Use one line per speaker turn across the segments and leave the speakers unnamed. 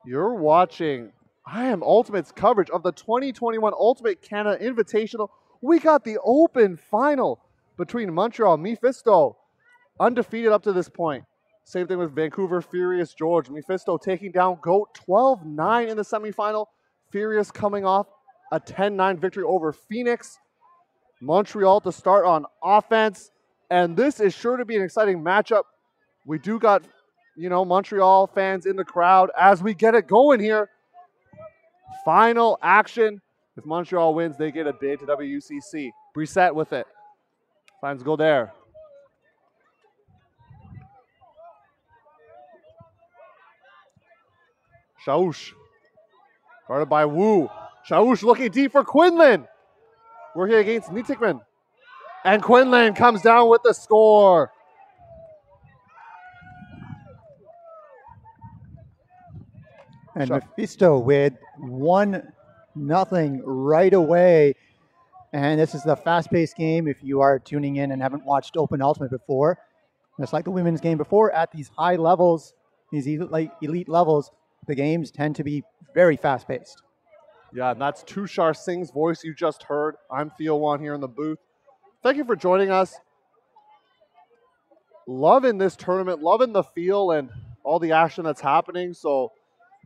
You're watching I Am Ultimate's coverage of the 2021 Ultimate Canada Invitational. We got the open final between Montreal Mephisto, undefeated up to this point. Same thing with Vancouver Furious George. Mephisto taking down GOAT 12-9 in the semifinal. Furious coming off a 10-9 victory over Phoenix. Montreal to start on offense. And this is sure to be an exciting matchup. We do got, Montreal fans in the crowd as we get it going here. Final action. If Montreal wins, they get a bid to WUCC. Brissette with it. Finds go there. Shaush. Guarded by Wu. Shaush looking deep for Quinlan. Working against Nitikman. And Quinlan comes down with the score.
And Mephisto with 1-0 right away. And this is the fast-paced game if you are tuning in and haven't watched Open Ultimate before. Just like the women's game before, at these high levels, these elite levels, the games tend to be very fast-paced.
Yeah, and that's Tushar Singh's voice you just heard. I'm Theo Wan here in the booth. Thank you for joining us. Loving this tournament, loving the feel and all the action that's happening. So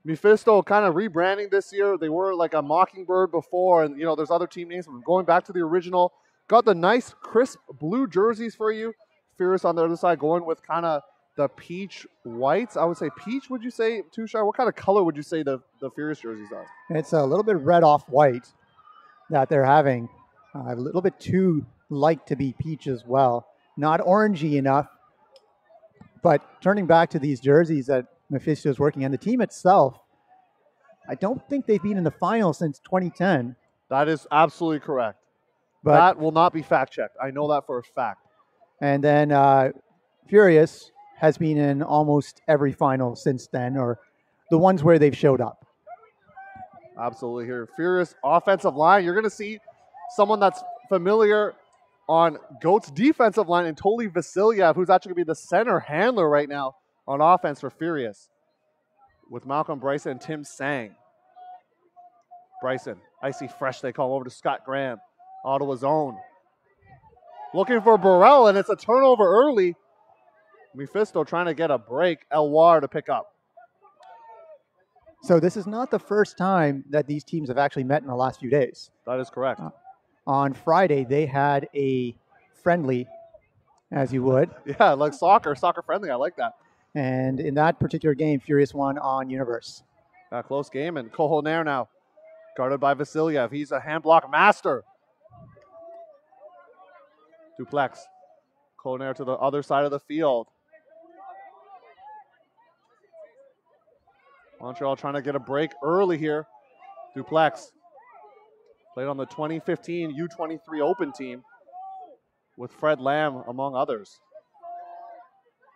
Mephisto kind of rebranding this year. They were like a Mockingbird before, and there's other team names. I'm going back to the original. Got the nice crisp blue jerseys for you. Furious on the other side going with kind of the peach whites. I would say peach, would you say, Tushar? What kind of color would you say the Furious jerseys are?
It's a little bit red off white that they're having. A little bit too light to be peach as well. Not orangey enough. But turning back to these jerseys that Mephisto is working on, the team itself, I don't think they've been in the final since 2010.
That is absolutely correct.
But
that will not be fact-checked. I know that for a fact.
And then Furious has been in almost every final since then, or the ones where they've showed up.
Absolutely here. Furious offensive line. You're going to see someone that's familiar on GOAT's defensive line in Toli Vasilyev, who's actually going to be the center handler right now on offense for Furious, with Malcolm Bryson and Tim Sang. Bryson, icy fresh, they call over to Scott Graham, Ottawa's own. Looking for Burrell, and it's a turnover early. Mephisto trying to get a break. Elwar to pick up.
So this is not the first time that these teams have actually met in the last few days.
That is correct.
On Friday, they had a friendly, as you would.
Yeah, like soccer friendly. I like that.
And in that particular game, Furious won on Universe.
A close game, and Kohoner now guarded by Vasilyev. He's a hand block master. Duplex. Kohoner to the other side of the field. Montreal trying to get a break early here. Duplex played on the 2015 U23 Open team with Fred Lamb, among others.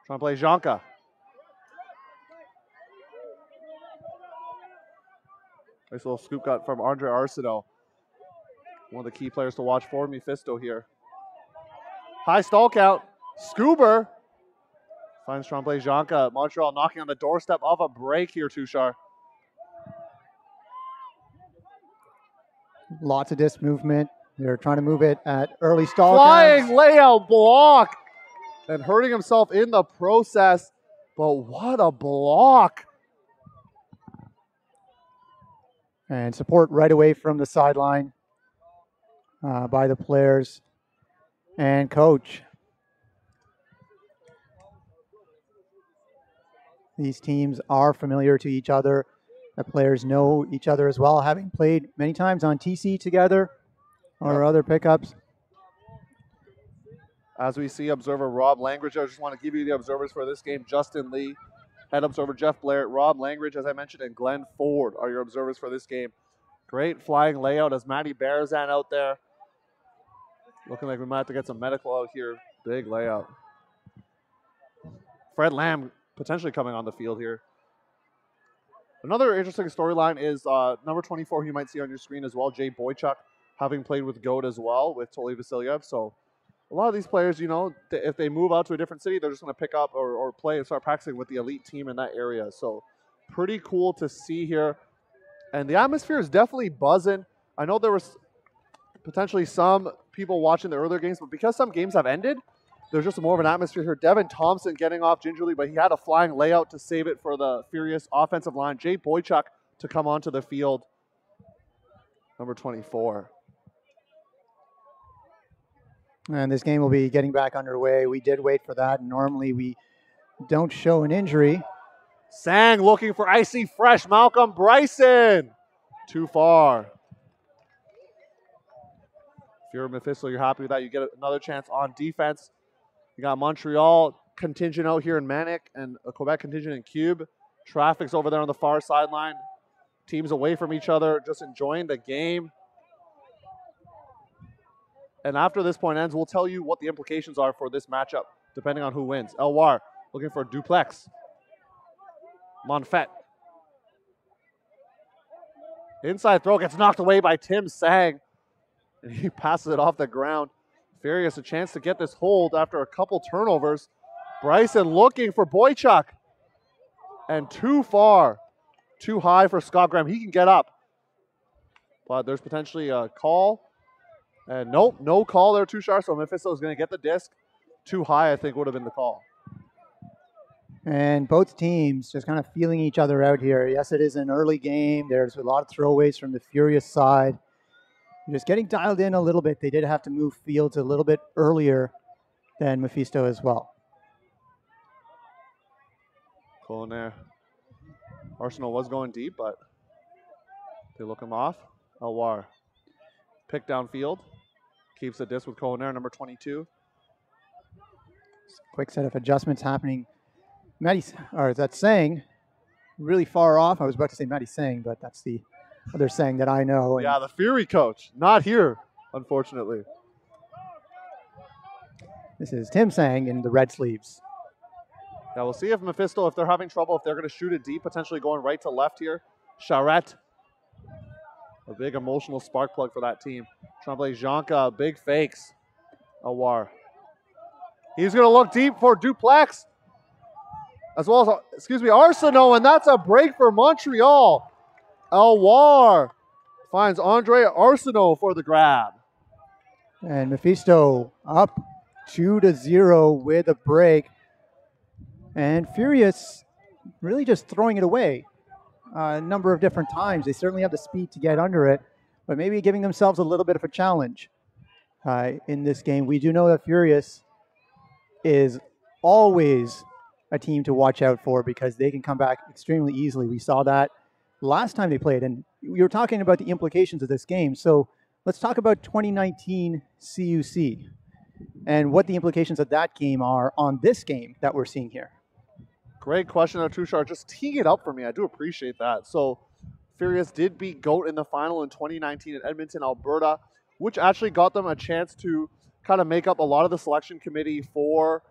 Trying to play Janka. Nice little scoop cut from Andre Arsenault. One of the key players to watch for Mephisto here. High stall count. Scuba finds trying to play Janka. Montreal knocking on the doorstep of a break here, Tushar.
Lots of disc movement. They're trying to move it at early stall
Flying
counts.
layout block. And hurting himself in the process. But what a block.
And support right away from the sideline by the players and coach. These teams are familiar to each other. The players know each other as well, having played many times on TC together or other pickups.
As we see observer Rob Langridge, I just want to give you the observers for this game. Justin Lee, head observer Jeff Blair, Rob Langridge, as I mentioned, and Glenn Ford are your observers for this game. Great flying layout as Matty Barzan out there. Looking like we might have to get some medical out here. Big layout. Fred Lamb potentially coming on the field here. Another interesting storyline is number 24, who you might see on your screen as well, Jay Boychuk, having played with GOAT as well, with Toli Vasilyev. So a lot of these players, if they move out to a different city, they're just going to pick up or play and start practicing with the elite team in that area. So pretty cool to see here. And the atmosphere is definitely buzzing. I know there was potentially some people watching the earlier games, but because some games have ended, there's just more of an atmosphere here. Devin Thompson getting off gingerly, but he had a flying layout to save it for the Furious offensive line. Jay Boychuk to come onto the field, number 24.
And this game will be getting back underway. We did wait for that. Normally we don't show an injury.
Sang looking for icy fresh. Malcolm Bryson. Too far. If you're a Mephisto, you're happy with that. You get another chance on defense. You got Montreal contingent out here in Manic and a Quebec contingent in Cube. Traffic's over there on the far sideline. Teams away from each other, just enjoying the game. And after this point ends, we'll tell you what the implications are for this matchup, depending on who wins. Elwar looking for a duplex. Monfette. Inside throw gets knocked away by Tim Sang. And he passes it off the ground. Furious a chance to get this hold after a couple turnovers. Bryson looking for Boychuk. And too far. Too high for Scott Graham. He can get up. But there's potentially a call. And nope, no call there, Tushar. So Mephisto is going to get the disc. Too high, I think, would have been the call.
And both teams just kind of feeling each other out here. Yes, it is an early game. There's a lot of throwaways from the Furious side. Just getting dialed in a little bit. They did have to move fields a little bit earlier than Mephisto as well.
Cool in there. Arsenal was going deep, but they look him off. Elwar. Pick downfield. Keeps the disc with Colinaire, number 22.
Quick set of adjustments happening. That's Sang really far off. I was about to say Matty Sang, but that's the other Sang that I know.
Yeah, the Fury coach. Not here, unfortunately.
This is Tim Sang in the red sleeves.
Yeah, we'll see if Mephisto, if they're having trouble, if they're going to shoot it deep, potentially going right to left here. Charette. A big emotional spark plug for that team. Trying to play Janka, big fakes. Elwar. He's going to look deep for Duplex. As well as, Arsenault, and that's a break for Montreal. Elwar finds Andre Arsenault for the grab.
And Mephisto up 2-0 with a break. And Furious really just throwing it away a number of different times. They certainly have the speed to get under it, but maybe giving themselves a little bit of a challenge in this game. We do know that Furious is always a team to watch out for because they can come back extremely easily. We saw that last time they played, and we were talking about the implications of this game. So let's talk about 2019 CUC and what the implications of that game are on this game that we're seeing here.
Great question, Tushar. Just teeing it up for me. I do appreciate that. So Furious did beat GOAT in the final in 2019 in Edmonton, Alberta, which actually got them a chance to kind of make up a lot of the selection committee for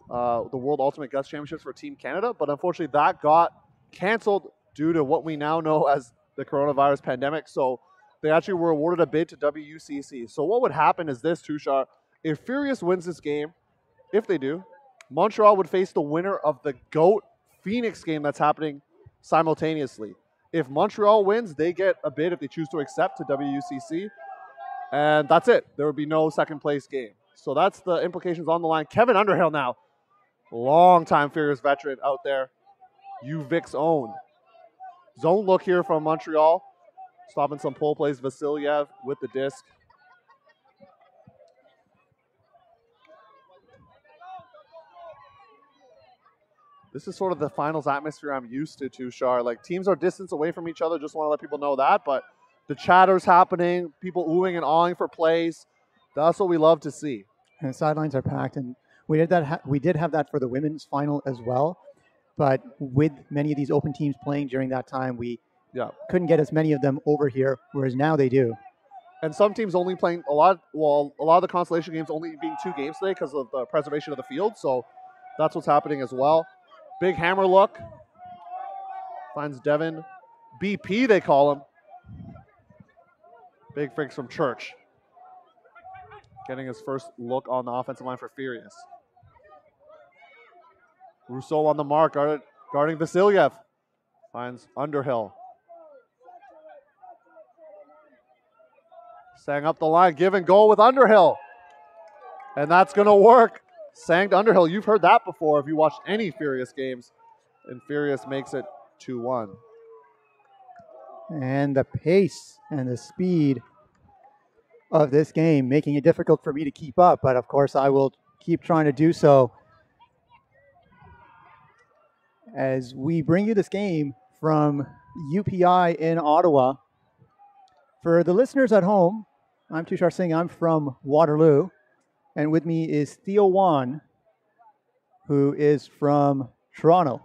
the World Ultimate Guts Championships for Team Canada. But unfortunately, that got canceled due to what we now know as the coronavirus pandemic. So they actually were awarded a bid to WUCC. So what would happen is this, Tushar. If Furious wins this game, if they do, Montreal would face the winner of the GOAT Phoenix game that's happening simultaneously. If Montreal wins, they get a bid if they choose to accept to WUCC. And that's it. There would be no second place game. So that's the implications on the line. Kevin Underhill now, long-time Furious veteran out there. UVic's own. Zone look here from Montreal. Stopping some pull plays. Vasilyev with the disc. This is sort of the finals atmosphere I'm used to, Tushar. Like, teams are distance away from each other. Just want to let people know that. But the chatter's happening. People oohing and awing for plays. That's what we love to see.
And the sidelines are packed. And we did have that for the women's final as well. But with many of these open teams playing during that time, we couldn't get as many of them over here, whereas now they do.
And some teams only playing a lot of the consolation games only being 2 games today because of the preservation of the field. So that's what's happening as well. Big hammer look. Finds Devin. BP, they call him. Big fakes from Church. Getting his first look on the offensive line for Furious. Rousseau on the mark, guarding Vasilyev. Finds Underhill. Sang up the line, give and go with Underhill. And that's going to work. Sang to Underhill. You've heard that before if you watched any Furious games. And Furious makes it 2-1.
And the pace and the speed of this game making it difficult for me to keep up. But of course, I will keep trying to do so as we bring you this game from UPI in Ottawa. For the listeners at home, I'm Tushar Singh. I'm from Waterloo. And with me is Theo Wan, who is from Toronto.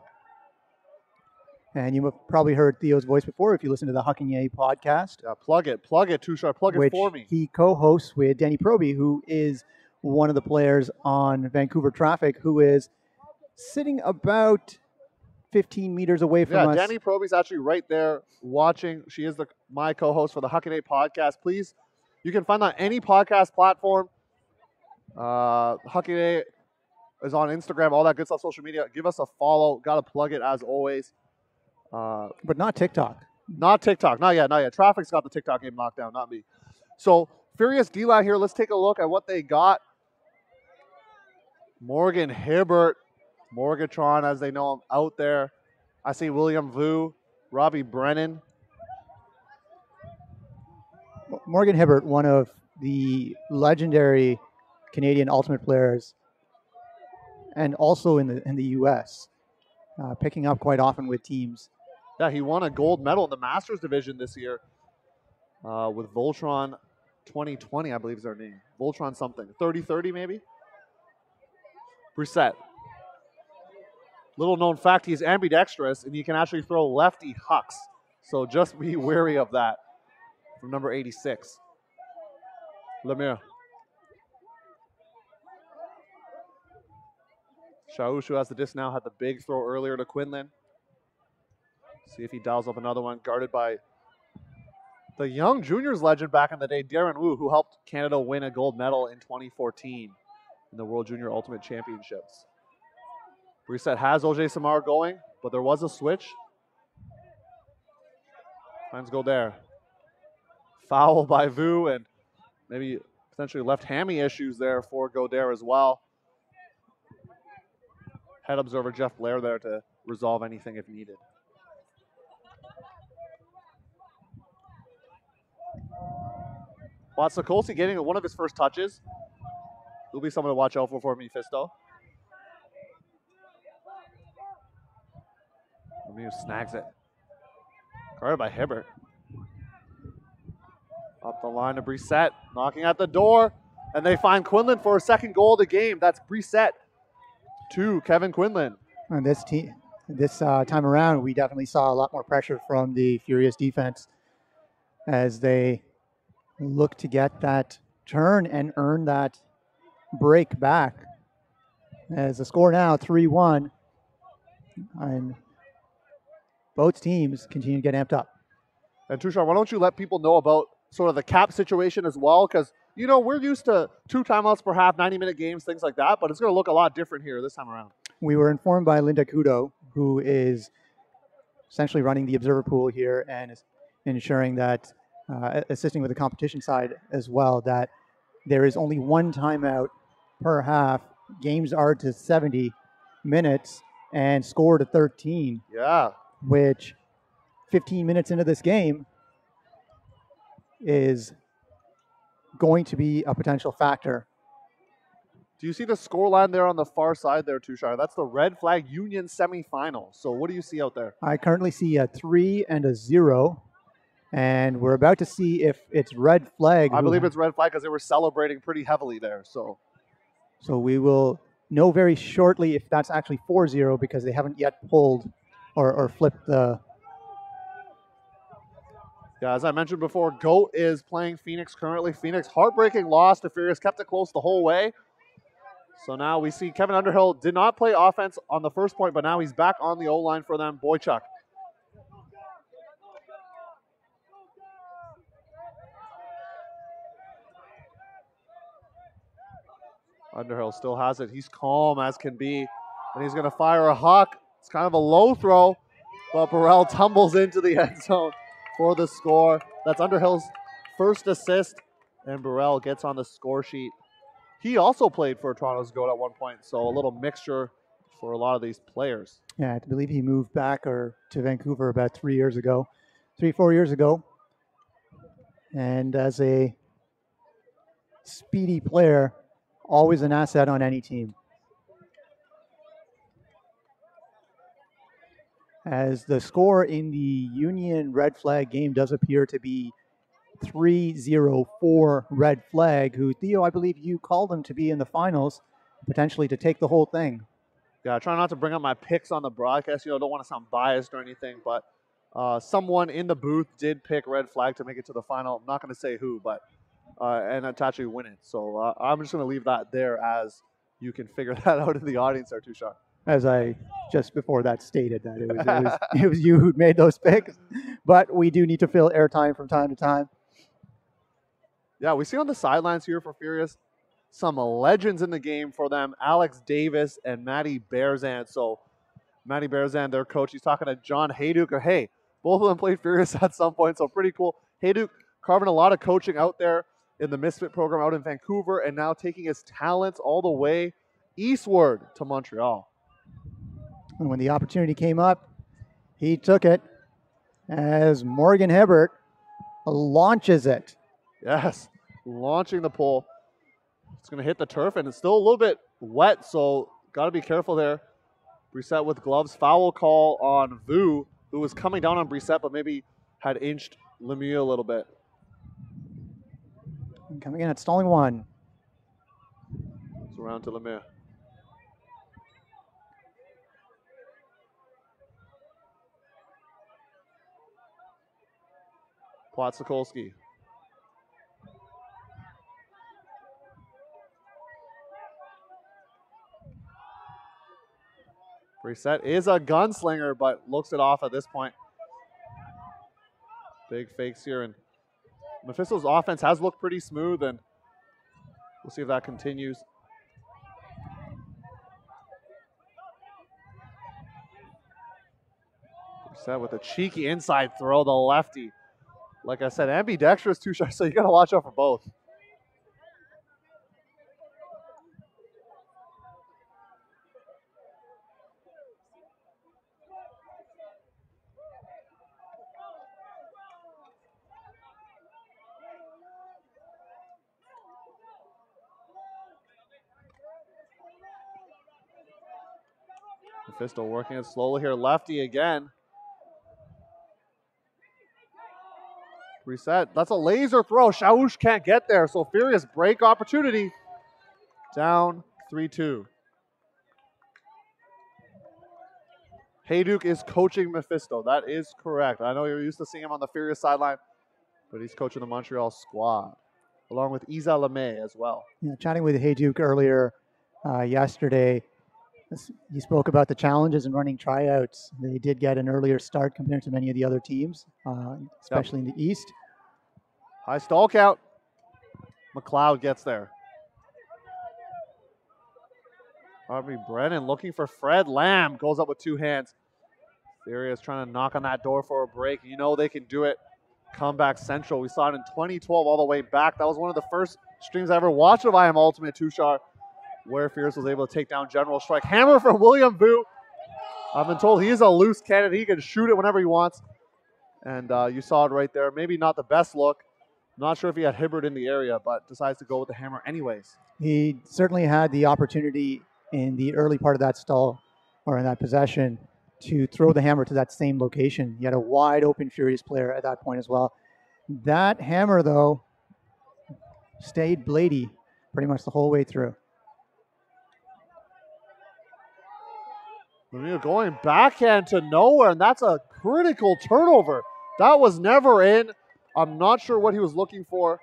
And you have probably heard Theo's voice before if you listen to the Hucking A podcast.
Yeah, plug it, Tushar, plug it for me.
He co-hosts with Danny Proby, who is one of the players on Vancouver Traffic, who is sitting about 15 meters away from us.
Yeah, Danny Proby's actually right there watching. She is my co-host for the Hucking A podcast. Please, you can find that on any podcast platform. Hucking A is on Instagram, all that good stuff, social media. Give us a follow. Got to plug it as always.
But not TikTok.
Not TikTok. Not yet. Traffic's got the TikTok game locked down, not me. So, Furious D-line here. Let's take a look at what they got. Morgan Hibbert, Morgatron, as they know him, out there. I see William Vu, Robbie Brennan.
Morgan Hibbert, one of the legendary Canadian Ultimate players, and also in the U.S., picking up quite often with teams.
Yeah, he won a gold medal in the Masters division this year with Voltron 2020, I believe is their name. Voltron something. 30-30 maybe? Brissett. Little known fact, he's ambidextrous and he can actually throw lefty hucks. So just be wary of that. From number 86. Lemire. Shaushu has the disc now, had the big throw earlier to Quinlan. See if he dials up another one, guarded by the young juniors legend back in the day, Darren Wu, who helped Canada win a gold medal in 2014 in the World Junior Ultimate Championships. Brissett has OJ Samar going, but there was a switch. Finds Godere. Foul by Vu, and maybe potentially left hammy issues there for Godere as well. Head observer Jeff Blair there to resolve anything if needed. Watsokolski getting one of his first touches. He'll be someone to watch out for Mephisto. Lemieux snags it. Guarded by Hibbert. Up the line to Brissett, knocking at the door, and they find Quinlan for a second goal of the game. That's Brissett to Kevin Quinlan.
And this time around, we definitely saw a lot more pressure from the Furious defense as they look to get that turn and earn that break back. As the score now 3-1, and both teams continue to get amped up.
And Tushar, why don't you let people know about sort of the cap situation as well? Because, you know, we're used to 2 timeouts per half, 90-minute games, things like that, but it's going to look a lot different here this time around.
We were informed by Linda Kudo, who is essentially running the observer pool here and is ensuring that, assisting with the competition side as well, that there is only 1 timeout per half. Games are to 70 minutes and score to 13.
Yeah.
Which 15 minutes into this game is going to be a potential factor.
Do you see the scoreline there on the far side there, Tushar? That's the Red Flag Union semifinal. So what do you see out there?
I currently see a 3 and a 0. And we're about to see if it's Red Flag.
I believe it's Red Flag because they were celebrating pretty heavily there. So
we will know very shortly if that's actually 4-0 because they haven't yet pulled or flipped the...
Yeah, as I mentioned before, GOAT is playing Phoenix currently. Phoenix, heartbreaking loss to Furious, kept it close the whole way. So now we see Kevin Underhill did not play offense on the first point, but now he's back on the O-line for them. Boychuk. Underhill still has it. He's calm as can be. And he's going to fire a huck. It's kind of a low throw. but Burrell tumbles into the end zone for the score. That's Underhill's first assist, and Burrell gets on the score sheet. He also played for Toronto's GOAT at one point, so a little mixture for a lot of these players.
Yeah, I believe he moved back to Vancouver about 3 years ago, 4 years ago. And as a speedy player, always an asset on any team. As the score in the Union red flag game does appear to be 3-0-4 red flag, who, Theo, I believe you called them to be in the finals, potentially to take the whole thing.
Yeah, I try not to bring up my picks on the broadcast. Don't want to sound biased or anything, but someone in the booth did pick red flag to make it to the final. I'm not going to say who, but and to actually win it. So I'm just going to leave that there as you can figure that out in the audience there, Tushar.
As I just before that stated that it was you who made those picks, but we do need to fill airtime from time to time.
Yeah, we see on the sidelines here for Furious some legends in the game for them, Alex Davis and Matty Bearzan. So Matty Bearzan, their coach, he's talking to John Hayduk. Hey, both of them played Furious at some point, so pretty cool. Hayduk carving a lot of coaching out there in the Misfit program out in Vancouver, and now taking his talents all the way eastward to Montreal.
And when the opportunity came up, he took it as Morgan Hibbert launches it.
Yes, launching the pole. It's going to hit the turf, and it's still a little bit wet, so got to be careful there. Brissett with gloves. Foul call on Vu, who was coming down on Brissett, but maybe had inched Lemieux a little bit.
And coming in at stalling one.
It's around to Lemieux. Płatczykolski. Brissett is a gunslinger, but looks it off at this point. Big fakes here, and Mephisto's offense has looked pretty smooth, and we'll see if that continues. Brissett with a cheeky inside throw, the lefty. Like I said, ambidextrous, Tushar, so you got to watch out for both. Mephisto working it slowly here. Lefty again. Reset. That's a laser throw. Shaush can't get there, so Furious break opportunity. Down 3-2. Hayduk is coaching Mephisto. That is correct. I know you're used to seeing him on the Furious sideline, but he's coaching the Montreal squad, along with Isa Lemay as well.
Yeah, chatting with Hayduk earlier yesterday, he spoke about the challenges in running tryouts. They did get an earlier start compared to many of the other teams, especially in the East.
High stall count. McLeod gets there. Harvey Brennan looking for Fred Lamb. Goes up with two hands. Furious trying to knock on that door for a break. You know they can do it. Comeback Central. We saw it in 2012 all the way back. That was one of the first streams I ever watched of I Am Ultimate Tushar, where Fierce was able to take down General Strike. Hammer from William Vu. I've been told he is a loose cannon. He can shoot it whenever he wants. And you saw it right there. Maybe not the best look. Not sure if he had Hibbert in the area, but decides to go with the hammer anyways.
He certainly had the opportunity in the early part of that stall, or in that possession, to throw the hammer to that same location. He had a wide open Furious player at that point as well. That hammer, though, stayed Blady pretty much the whole way through.
Lemieux going backhand to nowhere, and that's a critical turnover. That was never in. I'm not sure what he was looking for,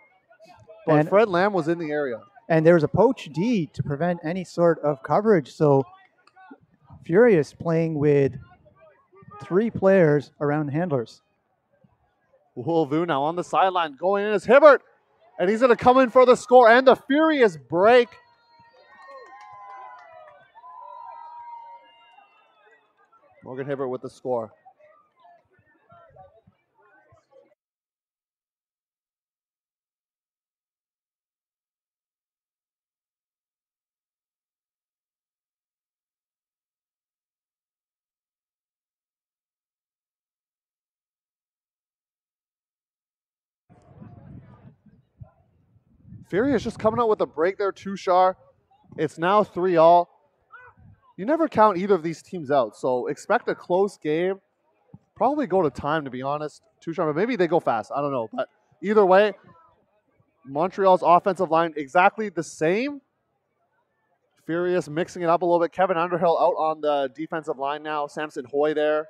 but Fred Lamb was in the area.
And there was a poach D to prevent any sort of coverage. So Furious playing with three players around the handlers.
Will Vu now on the sideline. Going in is Hibbert, and he's going to come in for the score and the Furious break. Morgan Hibbert with the score. Furious just coming out with a break there, Tushar. It's now 3-all. You never count either of these teams out, so expect a close game. Probably go to time, to be honest. Tushar, but maybe they go fast. I don't know. But either way, Montreal's offensive line exactly the same. Furious mixing it up a little bit. Kevin Underhill out on the defensive line now. Samson Hoy there.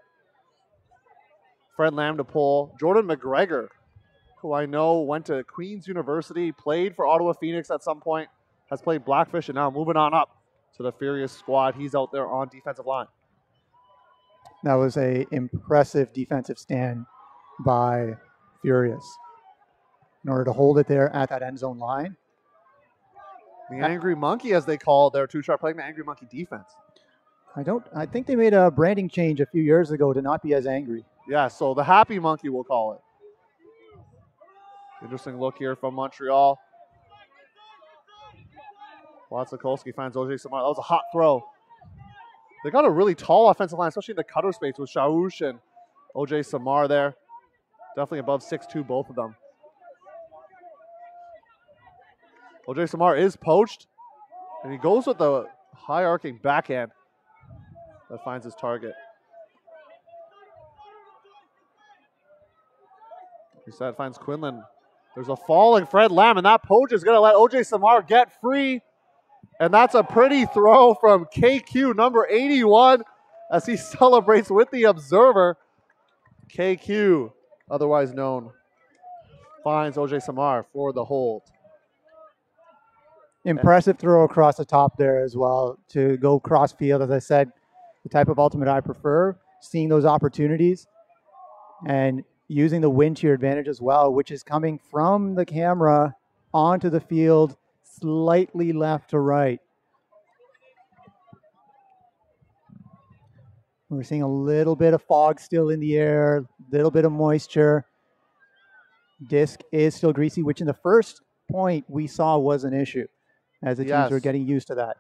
Fred Lamb to pull. Jordan McGregor, who I know went to Queen's University, played for Ottawa Phoenix at some point, has played Blackfish, and now moving on up to the Furious squad. He's out there on defensive line.
That was a impressive defensive stand by Furious in order to hold it there at that end zone line.
The Angry Monkey, as they call their two-shot, playing the Angry Monkey defense.
I think they made a branding change a few years ago to not be as angry.
Yeah, so the Happy Monkey, we'll call it. Interesting look here from Montreal. Watsikolski finds OJ Samar. That was a hot throw. They got a really tall offensive line, especially in the cutter space with Shaush and OJ Samar there. Definitely above 6'2", both of them. OJ Samar is poached, and he goes with the high arcing backhand that finds his target. Reset finds Quinlan. There's a falling Fred Lamb, and that poach is going to let OJ Samar get free. And that's a pretty throw from KQ, number 81, as he celebrates with the observer. KQ, otherwise known, finds OJ Samar for the hold.
Impressive throw across the top there as well to go cross field. As I said, the type of ultimate I prefer, seeing those opportunities and using the wind to your advantage as well, which is coming from the camera onto the field, slightly left to right. We're seeing a little bit of fog still in the air, a little bit of moisture. Disc is still greasy, which in the first point we saw was an issue as the teams were getting used to that.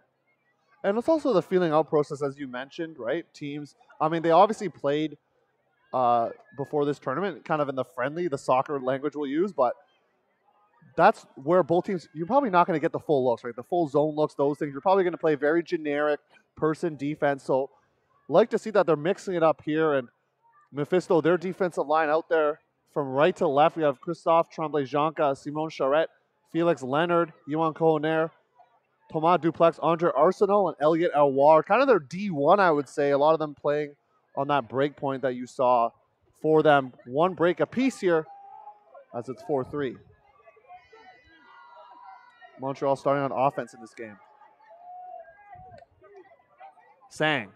And it's also the feeling out process, as you mentioned, right? Teams, I mean, they obviously played before this tournament, kind of in the friendly, the soccer language we'll use, but that's where both teams, you're probably not going to get the full looks, right? The full zone looks, those things. You're probably going to play very generic person defense. So like to see that they're mixing it up here. And Mephisto, their defensive line out there from right to left, we have Christophe Tremblay-Janka, Simon Charette, Felix Leonard, Yuan Cohoner, Thomas Duplex, Andre Arsenault, and Elliot Elwar. Kind of their D1, I would say. A lot of them playing on that break point that you saw for them. One break apiece here as it's 4-3. Montreal starting on offense in this game. Sang.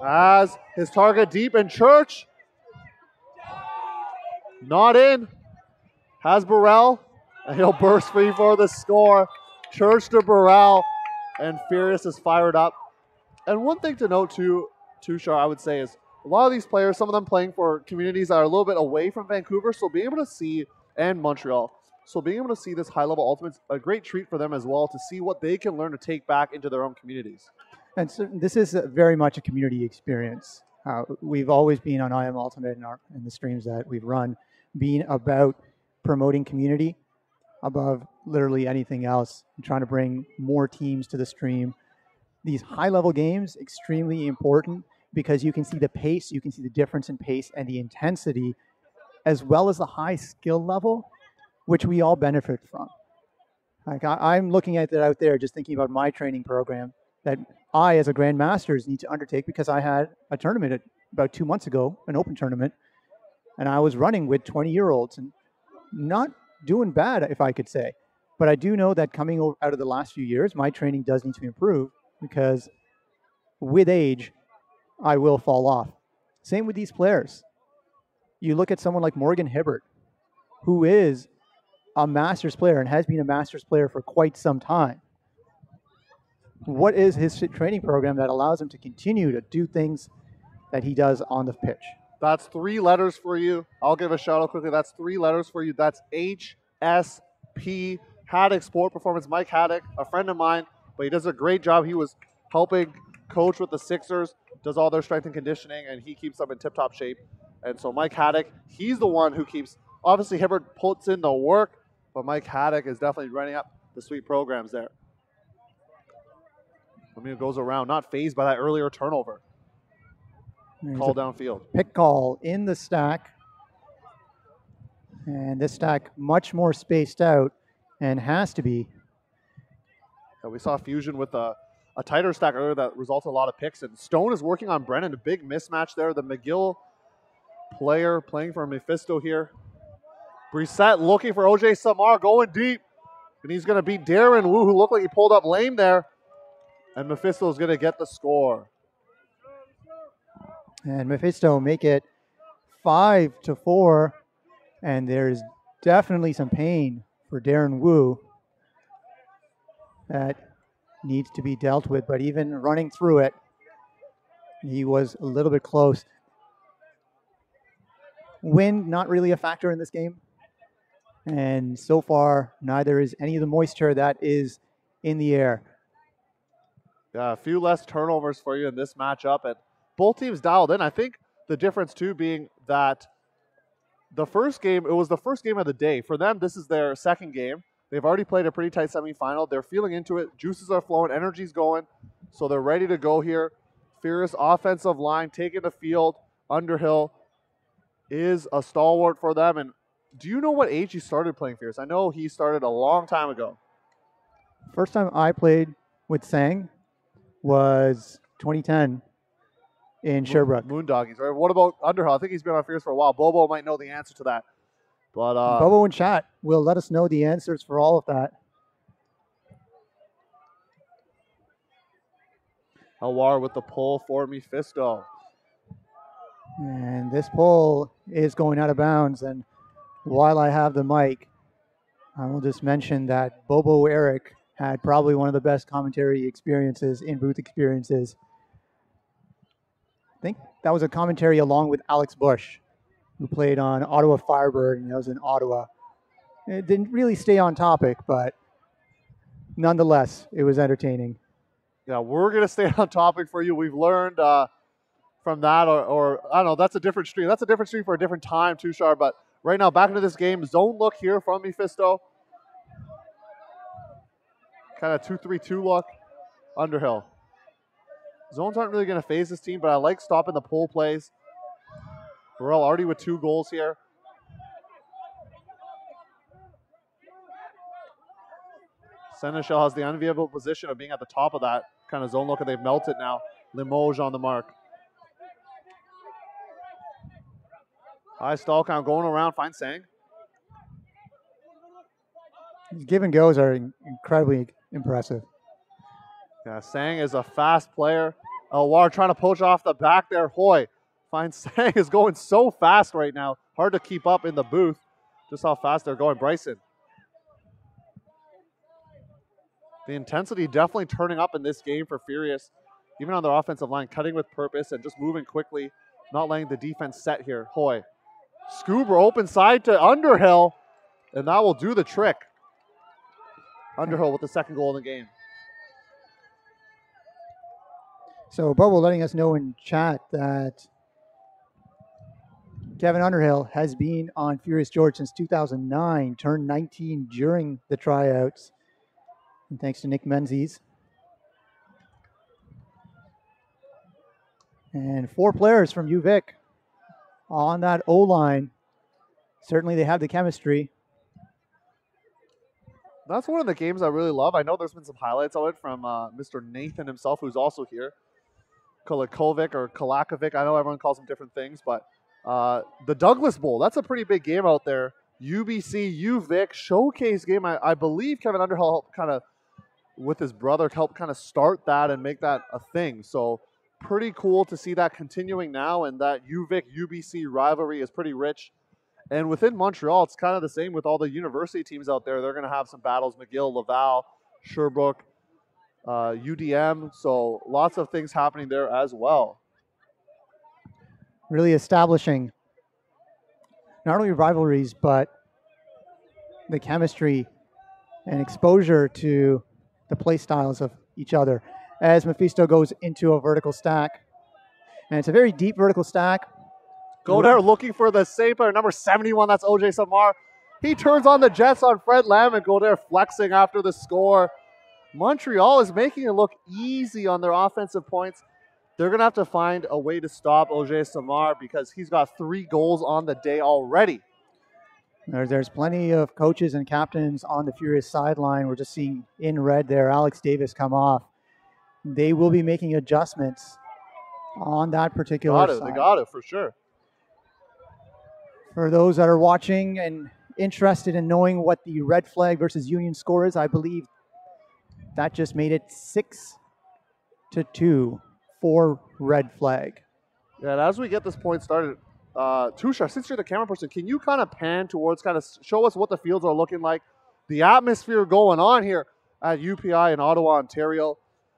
As his target deep in Church. Not in. Has Burrell. And he'll burst free for the score. Church to Burrell. And Furious is fired up. And one thing to note too, Tushar, I would say, is a lot of these players, some of them playing for communities that are a little bit away from Vancouver, so being able to see, and Montreal, so being able to see this high-level ultimate's a great treat for them as well to see what they can learn to take back into their own communities.
And so this is very much a community experience. We've always been on I Am Ultimate in the streams that we've run, being about promoting community above literally anything else, and trying to bring more teams to the stream. These high-level games, extremely important because you can see the pace, you can see the difference in pace and the intensity, as well as the high skill level, which we all benefit from. Like I'm looking at that out there, just thinking about my training program that I, as a Grandmasters, need to undertake because I had a tournament about 2 months ago, an open tournament, and I was running with 20-year-olds and not doing bad, if I could say. But I do know that coming out of the last few years, my training does need to improve because with age, I will fall off. Same with these players. You look at someone like Morgan Hibbert, who is a Masters player and has been a Masters player for quite some time. What is his training program that allows him to continue to do things that he does on the pitch?
That's 3 letters for you. I'll give a shout out quickly. That's 3 letters for you. That's HSP, Haddock Sport Performance. Mike Haddock, a friend of mine, but he does a great job. He was helping coach with the Sixers, does all their strength and conditioning, and he keeps them in tip-top shape. And so Mike Haddock, he's the one who keeps Obviously, Hibbert puts in the work, but Mike Haddock is definitely running up the sweet programs there. Lemieux goes around, not phased by that earlier turnover. Call downfield.
Pick call in the stack. And this stack much more spaced out and has to be.
Yeah, we saw Fusion with a tighter stack earlier that resulted in a lot of picks. And Stone is working on Brennan. A big mismatch there. The McGill player playing for Mephisto here. Brissett looking for OJ Samar, going deep. And he's going to beat Darren Wu, who looked like he pulled up lame there. And Mephisto is going to get the score.
And Mephisto make it 5-4. And there's definitely some pain for Darren Wu that needs to be dealt with. But even running through it, he was a little bit close. Wind, not really a factor in this game. And so far, neither is any of the moisture that is in the air.
Yeah, a few less turnovers for you in this matchup. And both teams dialed in. I think the difference, too, being that the first game, it was the first game of the day. For them, this is their second game. They've already played a pretty tight semifinal. They're feeling into it. Juices are flowing. Energy's going. So they're ready to go here. Furious offensive line taking the field. Underhill is a stalwart for them. And do you know what age he started playing Fierce? I know he started a long time ago.
First time I played with Sang was 2010 in Sherbrooke.
Moondoggies, right? What about Underhill? I think he's been on Fierce for a while. Bobo might know the answer to that. But
Bobo in chat will let us know the answers for all of that.
Alwar with the pull for Mephisto.
And this pull is going out of bounds. And while I have the mic, I will just mention that Bobo Eric had probably one of the best commentary experiences, in-booth experiences. I think that was a commentary along with Alex Bush, who played on Ottawa Firebird, and that was in Ottawa. It didn't really stay on topic, but nonetheless, it was entertaining.
Yeah, we're going to stay on topic for you. We've learned from that, or I don't know, that's a different stream. That's a different stream for a different time, Tushar. But right now, back into this game. Zone look here from Mephisto. Kind of 2-3-2 look. Underhill. Zones aren't really going to phase this team, but I like stopping the pull plays. Burrell already with 2 goals here. Seneschal has the unenviable position of being at the top of that kind of zone look, and they've melted now. Limoges on the mark. High stall count going around. Finds Sang.
His give and goes are incredibly impressive.
Yeah, Sang is a fast player. Elwar trying to poach off the back there. Hoy finds Sang is going so fast right now. Hard to keep up in the booth. Just how fast they're going. Bryson. The intensity definitely turning up in this game for Furious. Even on their offensive line, cutting with purpose and just moving quickly. Not letting the defense set here. Hoy. Scuba open side to Underhill. And that will do the trick. Underhill with the second goal in the game.
So Bobo letting us know in chat that Kevin Underhill has been on Furious George since 2009, turned 19 during the tryouts. And thanks to Nick Menzies. And 4 players from UVic on that O-line. Certainly they have the chemistry.
That's one of the games I really love. I know there's been some highlights of it from Mr. Nathan himself, who's also here. Kolakovic or Kolakovic. I know everyone calls him different things, but the Douglas Bowl, that's a pretty big game out there. UBC, UVic, showcase game. I believe Kevin Underhill helped kind of, with his brother, helped kind of start that and make that a thing. So pretty cool to see that continuing now, and that UVic-UBC rivalry is pretty rich. And within Montreal, it's kind of the same with all the university teams out there. They're going to have some battles, McGill, Laval, Sherbrooke, UDM. So lots of things happening there as well.
Really establishing not only rivalries, but the chemistry and exposure to the play styles of each other. As Mephisto goes into a vertical stack. And it's a very deep vertical stack.
Go there looking for the same player, number 71, that's OJ Samar. He turns on the Jets on Fred Lam and go there flexing after the score. Montreal is making it look easy on their offensive points. They're going to have to find a way to stop OJ Samar because he's got 3 goals on the day already.
There's plenty of coaches and captains on the Furious sideline. We're just seeing in red there Alex Davis come off. They will be making adjustments on that particular side.
They got it for sure.
For those that are watching and interested in knowing what the Red Flag versus Union score is, I believe that just made it 6-2 for Red Flag.
Yeah, and as we get this point started, Tushar, since you're the camera person, can you kind of pan towards, kind of show us what the fields are looking like, the atmosphere going on here at UPI in Ottawa, Ontario.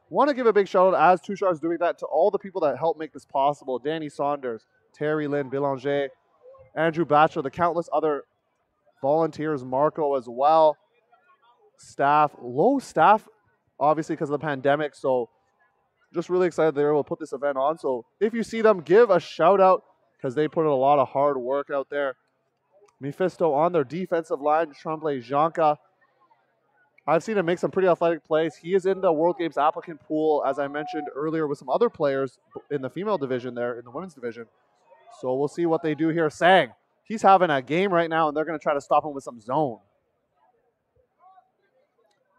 Want to give a big shout out as Tushar is doing that to all the people that helped make this possible. Danny Saunders, Terry Lynn Bélanger, Andrew Batchelor, the countless other volunteers, Marco as well. Staff, low staff, obviously because of the pandemic, so just really excited they were able to put this event on. So if you see them, give a shout out because they put in a lot of hard work out there. Mephisto on their defensive line, Tremblay Janka. I've seen him make some pretty athletic plays. He is in the World Games applicant pool, as I mentioned earlier, with some other players in the female division there, in the women's division. So we'll see what they do here. Sang, he's having a game right now, and they're going to try to stop him with some zone.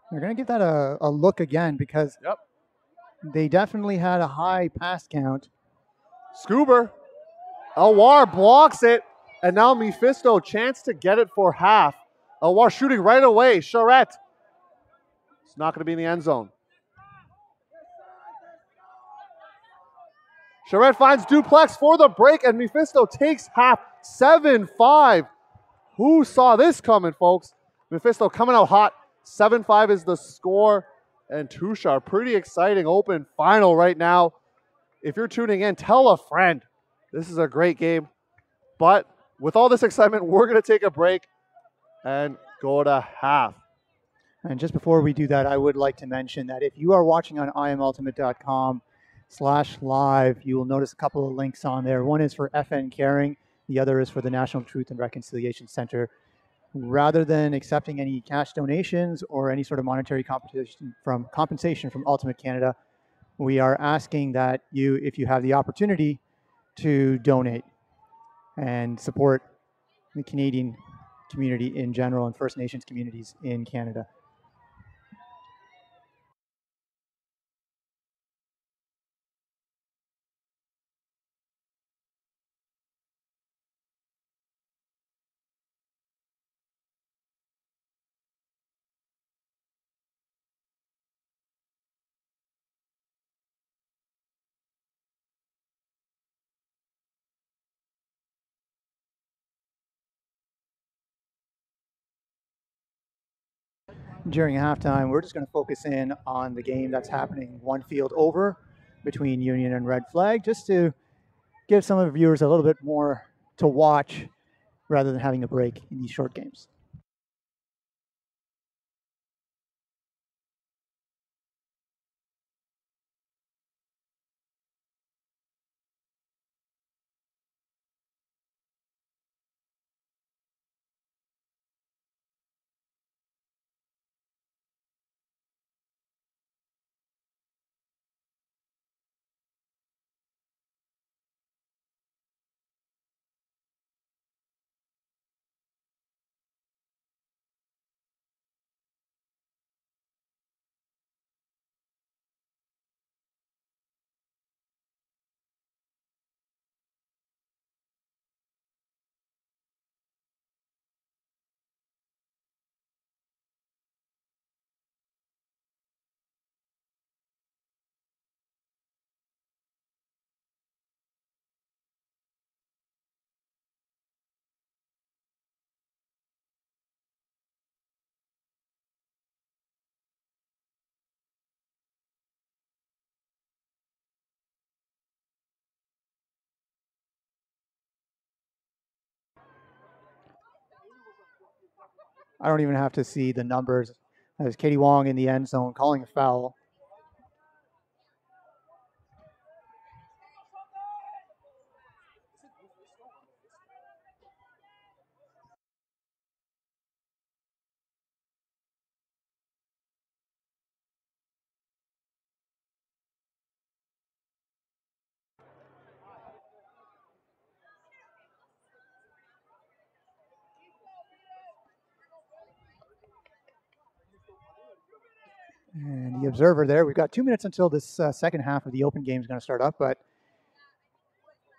They're going to give that a look again because they definitely had a high pass count.
Scuba. Elwar blocks it, and now Mephisto chance to get it for half. Elwar shooting right away. Charette. It's not going to be in the end zone. Charette finds Duplex for the break, and Mephisto takes half. 7-5. Who saw this coming, folks? Mephisto coming out hot. 7-5 is the score. And Tushar, pretty exciting open final right now. If you're tuning in, tell a friend. This is a great game. But with all this excitement, we're going to take a break and go to half.
And just before we do that, I would like to mention that if you are watching on imultimate.com/live, you will notice a couple of links on there. One is for FN Caring. The other is for the National Truth and Reconciliation Center. Rather than accepting any cash donations or any sort of monetary compensation from Ultimate Canada, we are asking that you, if you have the opportunity, to donate and support the Canadian community in general and First Nations communities in Canada. During halftime, we're just going to focus in on the game that's happening one field over between Union and Red Flag, just to give some of the viewers a little bit more to watch rather than having a break in these short games. I don't even have to see the numbers. There's Katie Wong in the end zone calling a foul. observer there. We've got 2 minutes until this second half of the Open game is going to start up, but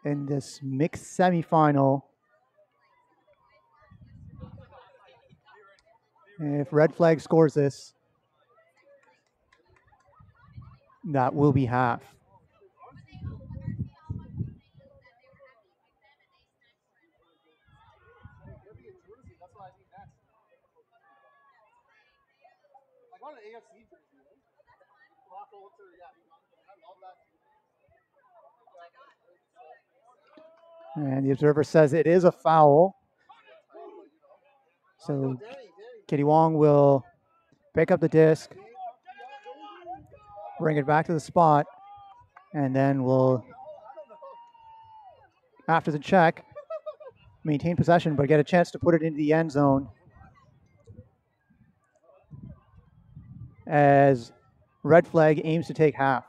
in this mixed semifinal, if red flag scores this, that will be half. And the observer says it is a foul. So Kitty Wong will pick up the disc, bring it back to the spot, and then will, after the check, maintain possession but get a chance to put it into the end zone as red flag aims to take half.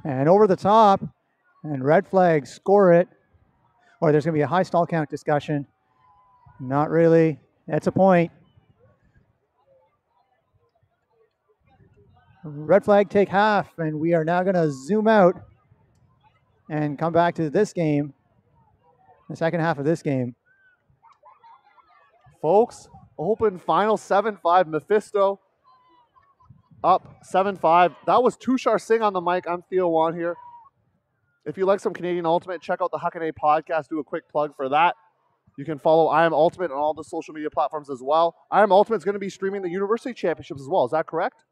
And over the top, and red flag score it, or there's going to be a high stall count discussion. Not really. That's a point. Red flag take half, and we are now going to zoom out and come back to this game, the second half of this game.
Folks, open final 7-5. Mephisto up 7-5. That was Tushar Singh on the mic. I'm Theo Wan here. If you like some Canadian Ultimate, check out the Huckabee podcast. Do a quick plug for that. You can follow I Am Ultimate on all the social media platforms as well. I Am Ultimate is going to be streaming the University Championships as well. Is that correct?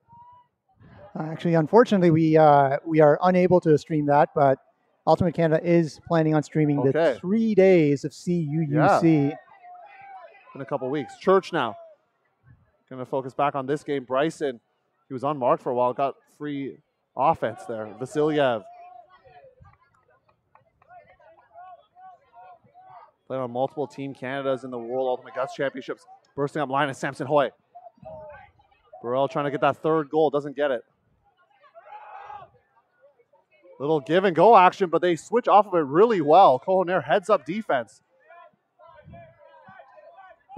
Actually, unfortunately, we are unable to stream that, but Ultimate Canada is planning on streaming the 3 days of CUUC.
In a couple weeks. Church now. Going to focus back on this game. Bryson, he was unmarked for a while, got free offense there. Vasilyev. Playing on multiple Team Canadas in the World Ultimate Guts Championships. Bursting up line is Samson Hoy. Burrell trying to get that third goal. Doesn't get it. Little give and go action, but they switch off of it really well. Cohonair heads up defense.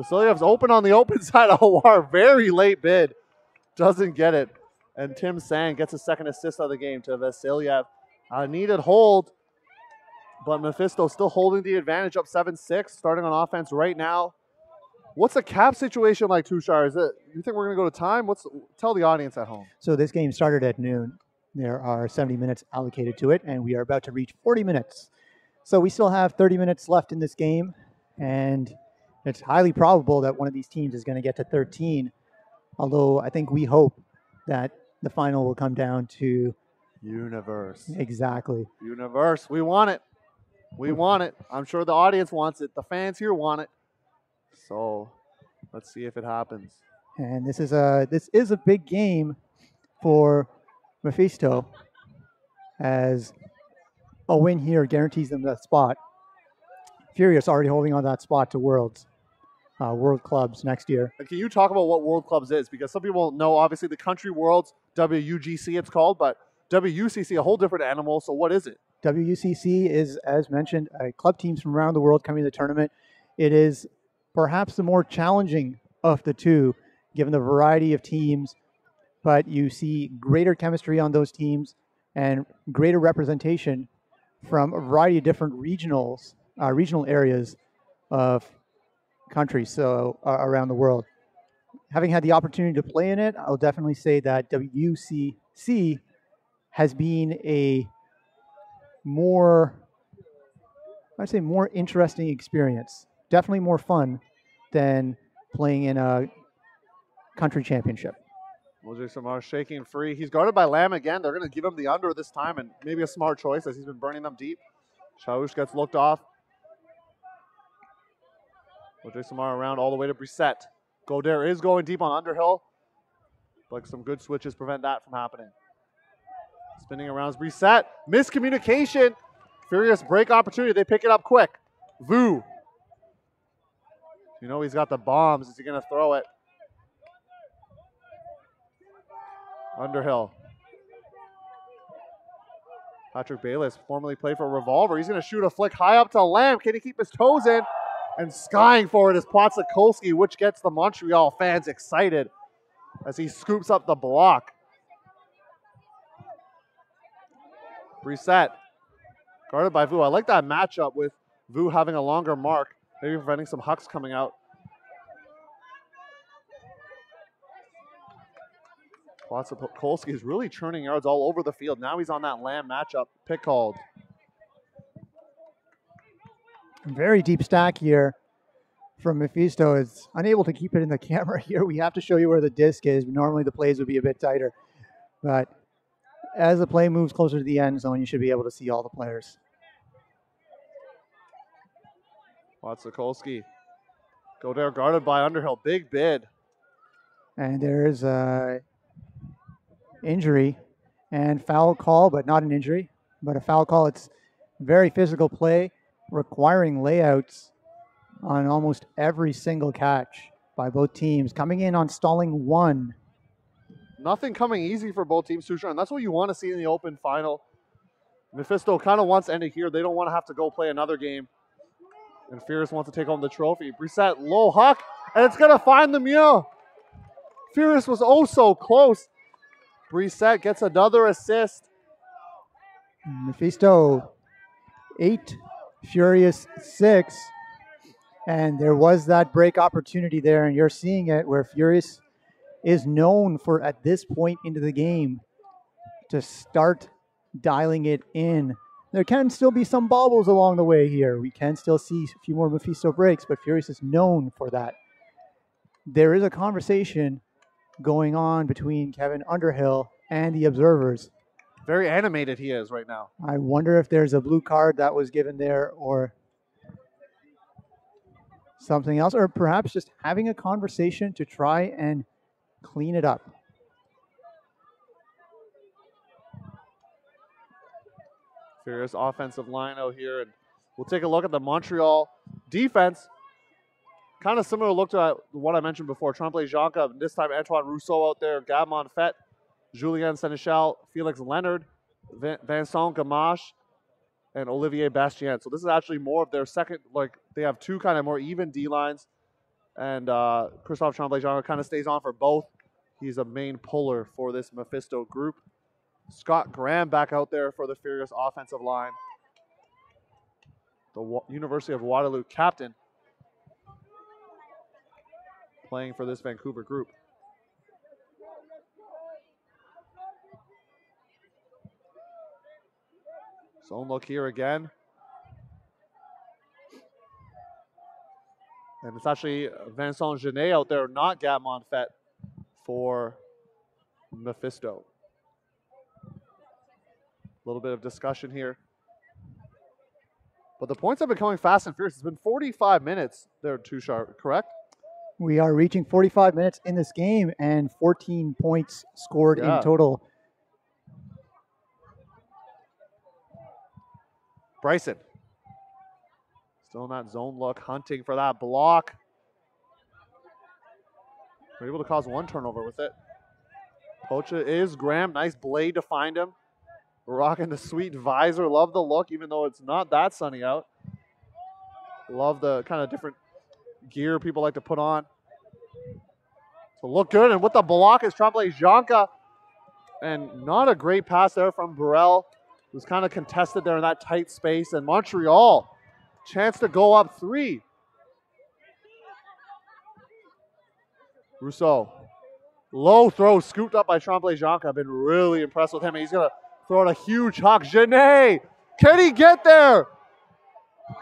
Vasilyev's open on the open side of Hawar. Very late bid. Doesn't get it. And Tim Sang gets a second assist of the game to Vasilyev. Needed hold, but Mephisto still holding the advantage up 7-6, starting on offense right now. What's the cap situation like, Tushar? You think we're going to go to time? Tell the audience at home.
So this game started at noon. There are 70 minutes allocated to it, and we are about to reach 40 minutes. So we still have 30 minutes left in this game, and it's highly probable that one of these teams is going to get to 13, although I think we hope that the final will come down to
Universe.
Exactly.
Universe. We want it. We want it. I'm sure the audience wants it. The fans here want it. So let's see if it happens.
And this is a big game for Mephisto, as a win here guarantees them that spot. Furious already holding on that spot to World Clubs next year.
And can you talk about what World Clubs is? Because some people know, obviously, the Country Worlds, WUGC it's called, but WUCC, a whole different animal. So what is it?
WUCC is, as mentioned, club teams from around the world coming to the tournament. It is perhaps the more challenging of the two, given the variety of teams, but you see greater chemistry on those teams and greater representation from a variety of different regional areas of countries around the world. Having had the opportunity to play in it, I'll definitely say that WUCC has been a more interesting experience. Definitely more fun than playing in a country championship.
Mojay Samar shaking free. He's guarded by Lamb again. They're going to give him the under this time, and maybe a smart choice as he's been burning them deep. Chaush gets looked off. Mojay Samar around all the way to Brissett. Godere is going deep on Underhill, but some good switches prevent that from happening. Spinning around is Brissett. Miscommunication. Furious break opportunity. They pick it up quick. Vu. You know he's got the bombs. Is he going to throw it? Underhill. Patrick Bayless formerly played for Revolver. He's going to shoot a flick high up to Lamb. Can he keep his toes in? And skying for it is Potsakolski, which gets the Montreal fans excited as he scoops up the block. Brissett, guarded by Vu. I like that matchup with Vu having a longer mark, maybe preventing some hucks coming out. Potsakolski is really churning yards all over the field. Now he's on that Lamb matchup. Pick called.
Very deep stack here from Mephisto. Is unable to keep it in the camera here. We have to show you where the disc is. Normally the plays would be a bit tighter. But as the play moves closer to the end zone, you should be able to see all the players.
Potsakolski. Go there, guarded by Underhill. Big bid.
And there's a injury and foul call, but not an injury, but a foul call. It's very physical play, requiring layouts on almost every single catch by both teams. Coming in on stalling one.
Nothing coming easy for both teams, Tushar, and that's what you want to see in the open final. Mephisto kind of wants to end it here. They don't want to have to go play another game. And Furious wants to take home the trophy. Brissett, low huck, and it's going to find the mule. Furious was oh so close. Brissett gets another assist.
Mephisto 8, Furious 6. And there was that break opportunity there, and you're seeing it where Furious is known for, at this point into the game, to start dialing it in. There can still be some bobbles along the way here. We can still see a few more Mephisto breaks, but Furious is known for that. There is a conversation going on between Kevin Underhill and the observers.
Very animated he is right now.
I wonder if there's a blue card that was given there or something else, or perhaps just having a conversation to try and clean it up.
Furious offensive line out here, and we'll take a look at the Montreal defense. Kind of similar look to what I mentioned before. Tremblay Jonca, this time Antoine Rousseau out there, Gab Monfette, Julien Sénéchal, Felix Leonard, Vincent Gamache, and Olivier Bastien. So this is actually more of their second, they have two kind of more even D-lines. And Christophe Tremblay Jonca kind of stays on for both. He's a main puller for this Mephisto group. Scott Graham back out there for the Furious offensive line. The University of Waterloo captain playing for this Vancouver group. Zone look here again. And it's actually Vincent Genet out there, not Gab Monfette, for Mephisto. A little bit of discussion here. But the points have been coming fast and furious. It's been 45 minutes there, Tushar, correct?
We are reaching 45 minutes in this game and 14 points scored in total.
Bryson. Still in that zone look, hunting for that block. We're able to cause one turnover with it. Pocha is Graham. Nice blade to find him. Rocking the sweet visor. Love the look, even though it's not that sunny out. Love the kind of different gear people like to put on. So look good. And with the block is Tremblay Jonca. And not a great pass there from Burrell. It was kind of contested there in that tight space. And Montreal, chance to go up 3. Rousseau. Low throw scooped up by Tremblay Jonca. I've been really impressed with him. He's going to throw out a huge huck. Genet, can he get there?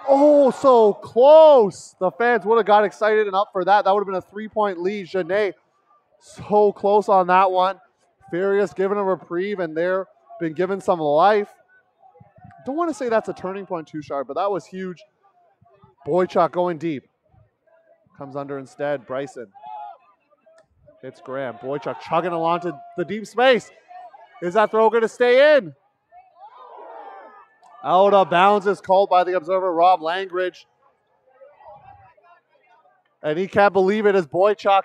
Oh, so close. The fans would have got excited and up for that. That would have been a 3-point lead. Genet, so close on that one. Furious giving a reprieve, and they're been given some life. Don't want to say that's a turning point too sharp, but that was huge. Boychuk going deep. Comes under instead. Bryson. Hits Graham. Boychuk chugging along to the deep space. Is that throw going to stay in? Out of bounds is called by the observer, Rob Langridge. And he can't believe it as Boychuk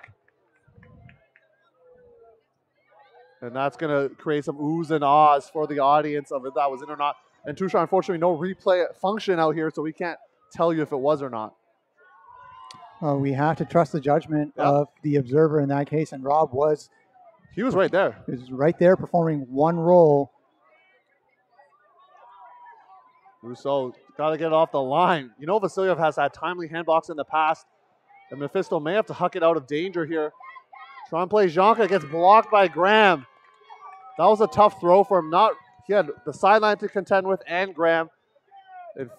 And that's going to create some oohs and ahs for the audience of if that was in or not. And Tushar, unfortunately, no replay function out here, so we can't tell you if it was or not.
Well, we have to trust the judgment of the observer in that case, and Rob was.
He was right there.
He was right there performing one role.
Rousseau got to get it off the line. You know, Vasilyev has had timely handblocks in the past, and Mephisto may have to huck it out of danger here. Trying to play Janka, gets blocked by Graham. That was a tough throw for him. He had the sideline to contend with and Graham. And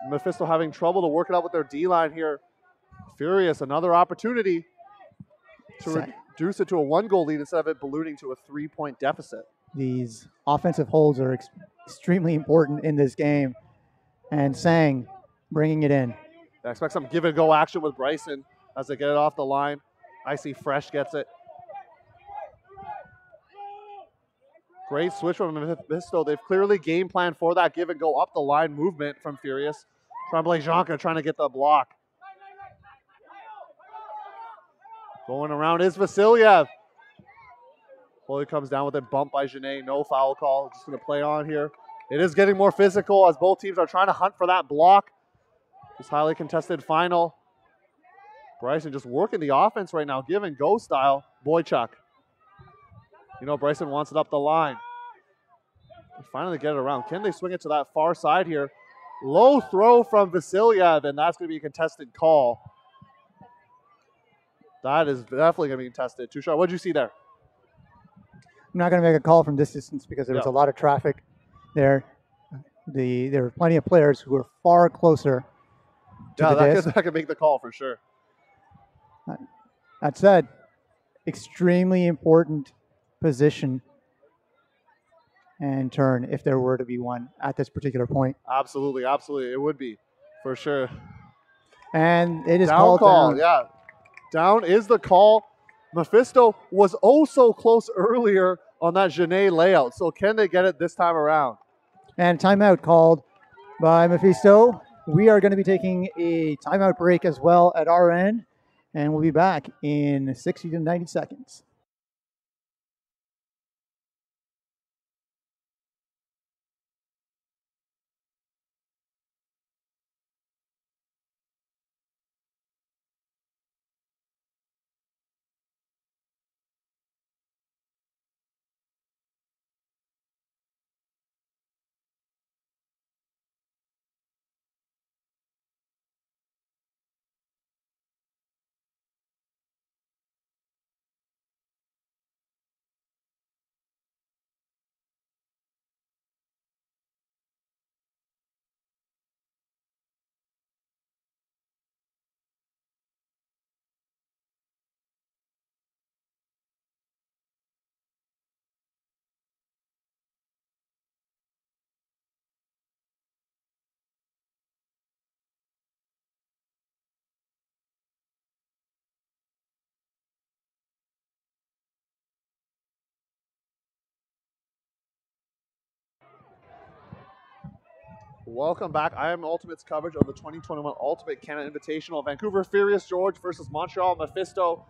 Mephisto having trouble to work it out with their D-line here. Furious, another opportunity to reduce it to a 1-goal lead instead of it ballooning to a 3-point deficit.
These offensive holds are extremely important in this game. And Sang bringing it in.
I expect some give-and-go action with Bryson as they get it off the line. I see Fresh gets it. Great switch from Mephisto. They've clearly game planned for that give-and-go up the line movement from Furious. Trying to play Janka, trying to get the block. Going around is Vasilyev. Fully comes down with it, bumped by Genet. No foul call. Just going to play on here. It is getting more physical as both teams are trying to hunt for that block. This highly contested final. Bryson just working the offense right now, give and go style. Boychuk. You know, Bryson wants it up the line. They finally get it around. Can they swing it to that far side here? Low throw from Vasilyev, and that's going to be a contested call. That is definitely going to be contested. Tushar, what did you see there?
I'm not going to make a call from this distance because there was a lot of traffic there. There were plenty of players who were far closer to the disc.
That could make the call for sure.
That said, extremely important position and turn if there were to be one at this particular point.
Absolutely, absolutely. It would be for sure.
And it is
down
called down.
Yeah, down is the call. Mephisto was oh so close earlier on that Genet layout. So can they get it this time around?
And timeout called by Mephisto. We are going to be taking a timeout break as well at our end, and we'll be back in 60 to 90 seconds.
Welcome back. I am Ultimate's coverage of the 2021 Ultimate Canada Invitational. Vancouver Furious George versus Montreal Mephisto.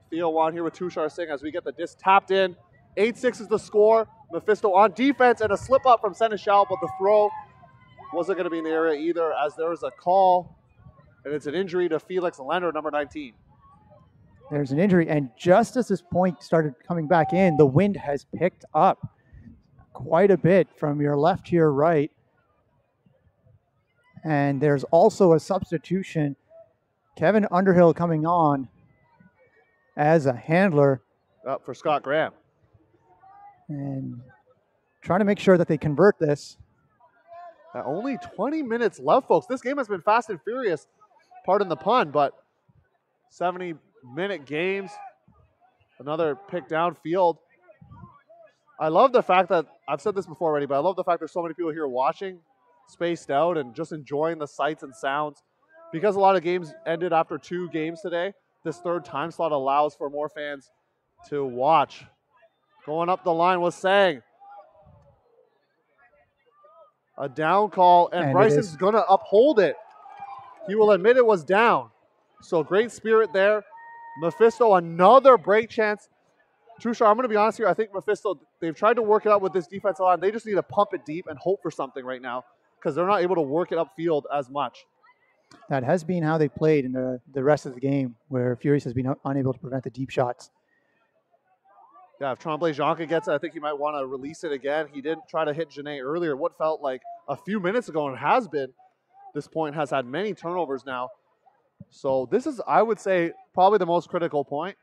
Theo Wan here with Tushar Singh as we get the disc tapped in. 8-6 is the score. Mephisto on defense and a slip up from Seneschal, but the throw wasn't going to be in the area either as there was a call, and it's an injury to Felix Leonard, number 19.
There's an injury, and just as this point started coming back in, the wind has picked up quite a bit from your left to your right. And there's also a substitution. Kevin Underhill coming on as a handler.
Up for Scott Graham.
And trying to make sure that they convert this.
Only 20 minutes left, folks. This game has been fast and furious, pardon the pun, but 70-minute games. Another pick downfield. I love the fact that, I've said this before already, but I love the fact there's so many people here watching, spaced out, and just enjoying the sights and sounds. Because a lot of games ended after 2 games today, this third time slot allows for more fans to watch. Going up the line was Sang. A down call, and Bryson's going to uphold it. He will admit it was down. So great spirit there. Mephisto, another break chance Tushar, I'm going to be honest here. I think Mephisto, they've tried to work it out with this defensive line. They just need to pump it deep and hope for something right now because they're not able to work it upfield as much.
That has been how they played in the rest of the game, where Furious has been unable to prevent the deep shots.
Yeah, if Tremblay Jonca gets it, I think he might want to release it again. He didn't try to hit Janae earlier. What felt like a few minutes ago and has been, this point has had many turnovers now. So this is, I would say, probably the most critical point,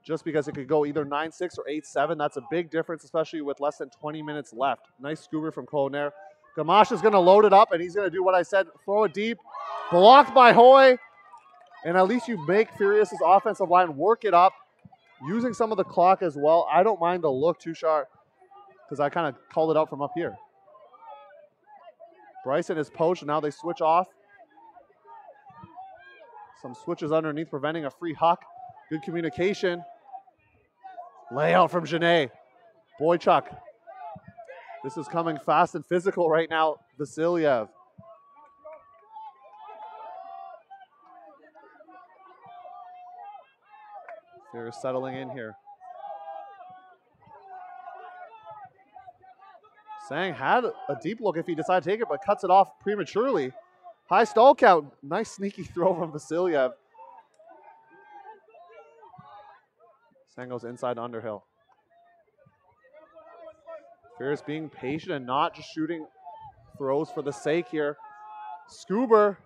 just because it could go either 9-6 or 8-7. That's a big difference, especially with less than 20 minutes left. Nice scuba from Colnair. Gamache is going to load it up, and he's going to do what I said, throw it deep. Blocked by Hoy. And at least you make Furious's offensive line work it up, using some of the clock as well. I don't mind the look, Tushar, because I kind of called it out from up here. Bryson is poached, and now they switch off. Some switches underneath, preventing a free huck. Good communication. Layout from Janae. Boychuk. This is coming fast and physical right now. Vasilyev. They're settling in here. Sang had a deep look if he decided to take it, but cuts it off prematurely. High stall count. Nice sneaky throw from Vasilyev. Sang goes inside Underhill. Fierce being patient and not just shooting throws for the sake here. Scuba.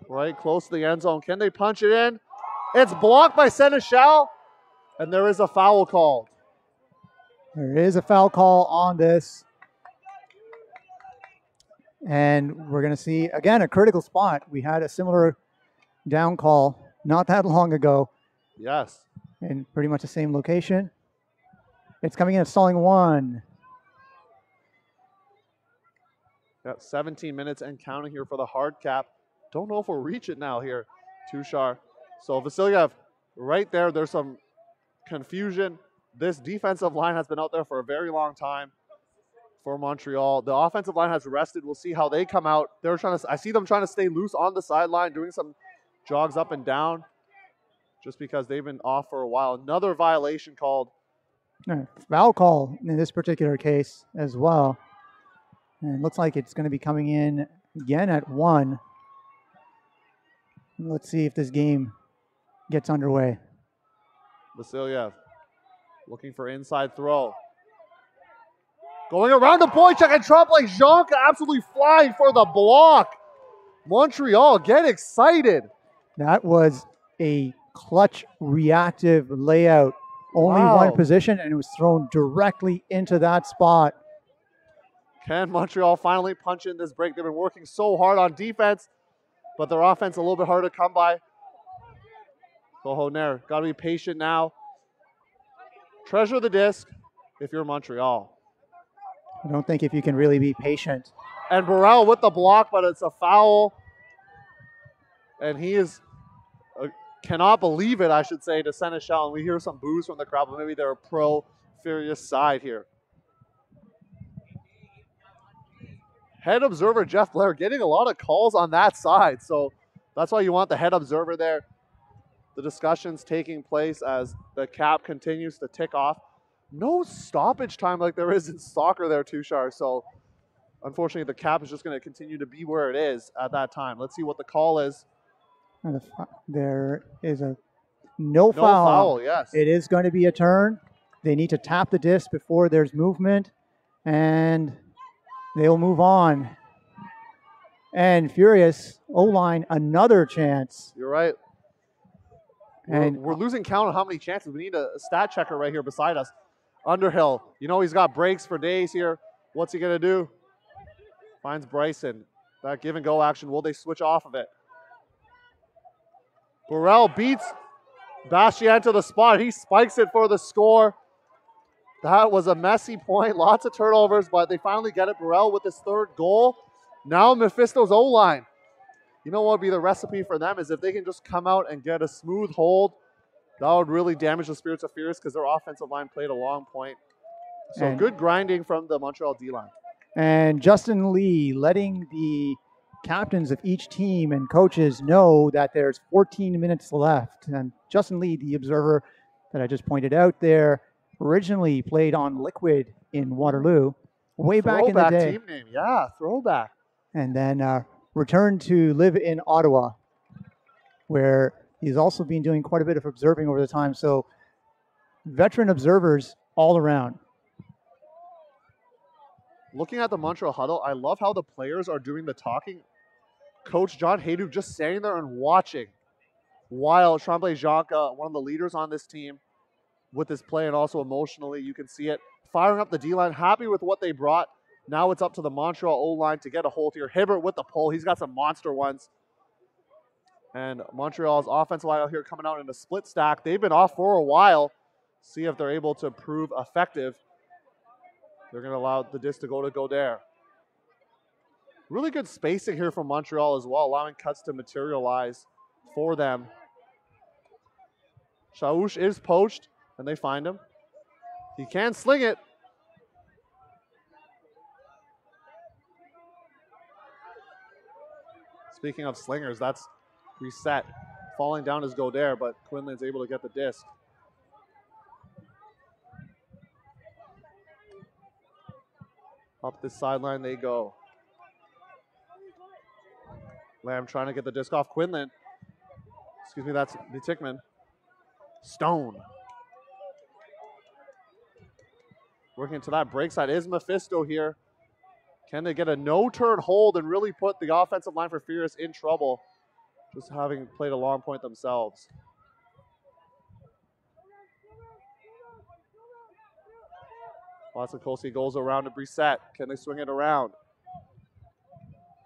Right close to the end zone. Can they punch it in? It's blocked by Seneschal, and there is a foul called.
There is a foul call on this. And we're going to see, again, a critical spot. We had a similar down call not that long ago.
Yes.
In pretty much the same location. It's coming in at stalling one.
Got 17 minutes and counting here for the hard cap. Don't know if we'll reach it now here, Tushar. So Vasilyev, right there, there's some confusion. This defensive line has been out there for a very long time for Montreal. The offensive line has rested. We'll see how they come out. They're trying to, I see them trying to stay loose on the sideline, doing some jogs up and down just because they've been off for a while. Another violation called.
Foul call in this particular case as well. And it looks like it's going to be coming in again at 1. Let's see if this game gets underway.
Vasilyev looking for inside throw. Going around the point check and Tremblay Jonca absolutely flying for the block. Montreal, get excited.
That was a clutch reactive layout. Only one position, and it was thrown directly into that spot.
Can Montreal finally punch in this break? They've been working so hard on defense, but their offense a little bit harder to come by. Colnair, got to be patient now. Treasure the disc if you're Montreal.
I don't think if you can really be patient.
And Burrell with the block, but it's a foul. And he is, cannot believe it, I should say, to Seneschal. And we hear some boos from the crowd, but maybe they're a pro-Furious side here. Head observer Jeff Blair getting a lot of calls on that side. So that's why you want the head observer there. The discussions taking place as the cap continues to tick off. No stoppage time like there is in soccer there, Tushar. So unfortunately, the cap is just going to continue to be where it is at that time. Let's see what the call is.
There is a no foul.
Foul, yes.
It is going to be a turn. They need to tap the disc before there's movement, and they'll move on. And Furious, O-line, another chance.
You're right.
And
we're losing count of how many chances. We need a stat checker right here beside us. Underhill, you know he's got breaks for days here. What's he going to do? Finds Bryson. That give and go action. Will they switch off of it? Burrell beats Bastien to the spot. He spikes it for the score. That was a messy point. Lots of turnovers, but they finally get it. Burrell with his third goal. Now Mephisto's O-line. You know what would be the recipe for them is if they can just come out and get a smooth hold. That would really damage the spirits of Furious because their offensive line played a long point. So good grinding from the Montreal D-line.
And Justin Lee letting the captains of each team and coaches know that there's 14 minutes left. And Justin Lee, the observer that I just pointed out there, originally played on Liquid in Waterloo way back in the day.
Throwback team name, yeah, throwback.
And then returned to live in Ottawa, where he's also been doing quite a bit of observing over the time. So veteran observers all around.
Looking at the Montreal huddle, I love how the players are doing the talking. Coach John Haydu just standing there and watching while Tremblay Jacques, one of the leaders on this team, with his play and also emotionally, you can see it, firing up the D-line, happy with what they brought. Now it's up to the Montreal O-line to get a hold here. Hibbert with the pull. He's got some monster ones. And Montreal's offensive line out here coming out in a split stack. They've been off for a while. See if they're able to prove effective. They're going to allow the disc to go to Godert. Really good spacing here from Montreal as well, allowing cuts to materialize for them. Chaouche is poached, and they find him. He can sling it. Speaking of slingers, that's reset. Falling down is Godert, but Quinlan's able to get the disc. Up this sideline they go. Lamb trying to get the disc off Quinlan. Excuse me, that's the Tickman. Stone. Working into that break side is Mephisto here. Can they get a no-turn hold and really put the offensive line for Furious in trouble, just having played a long point themselves? Wasikowski goes around to Brissett. Can they swing it around?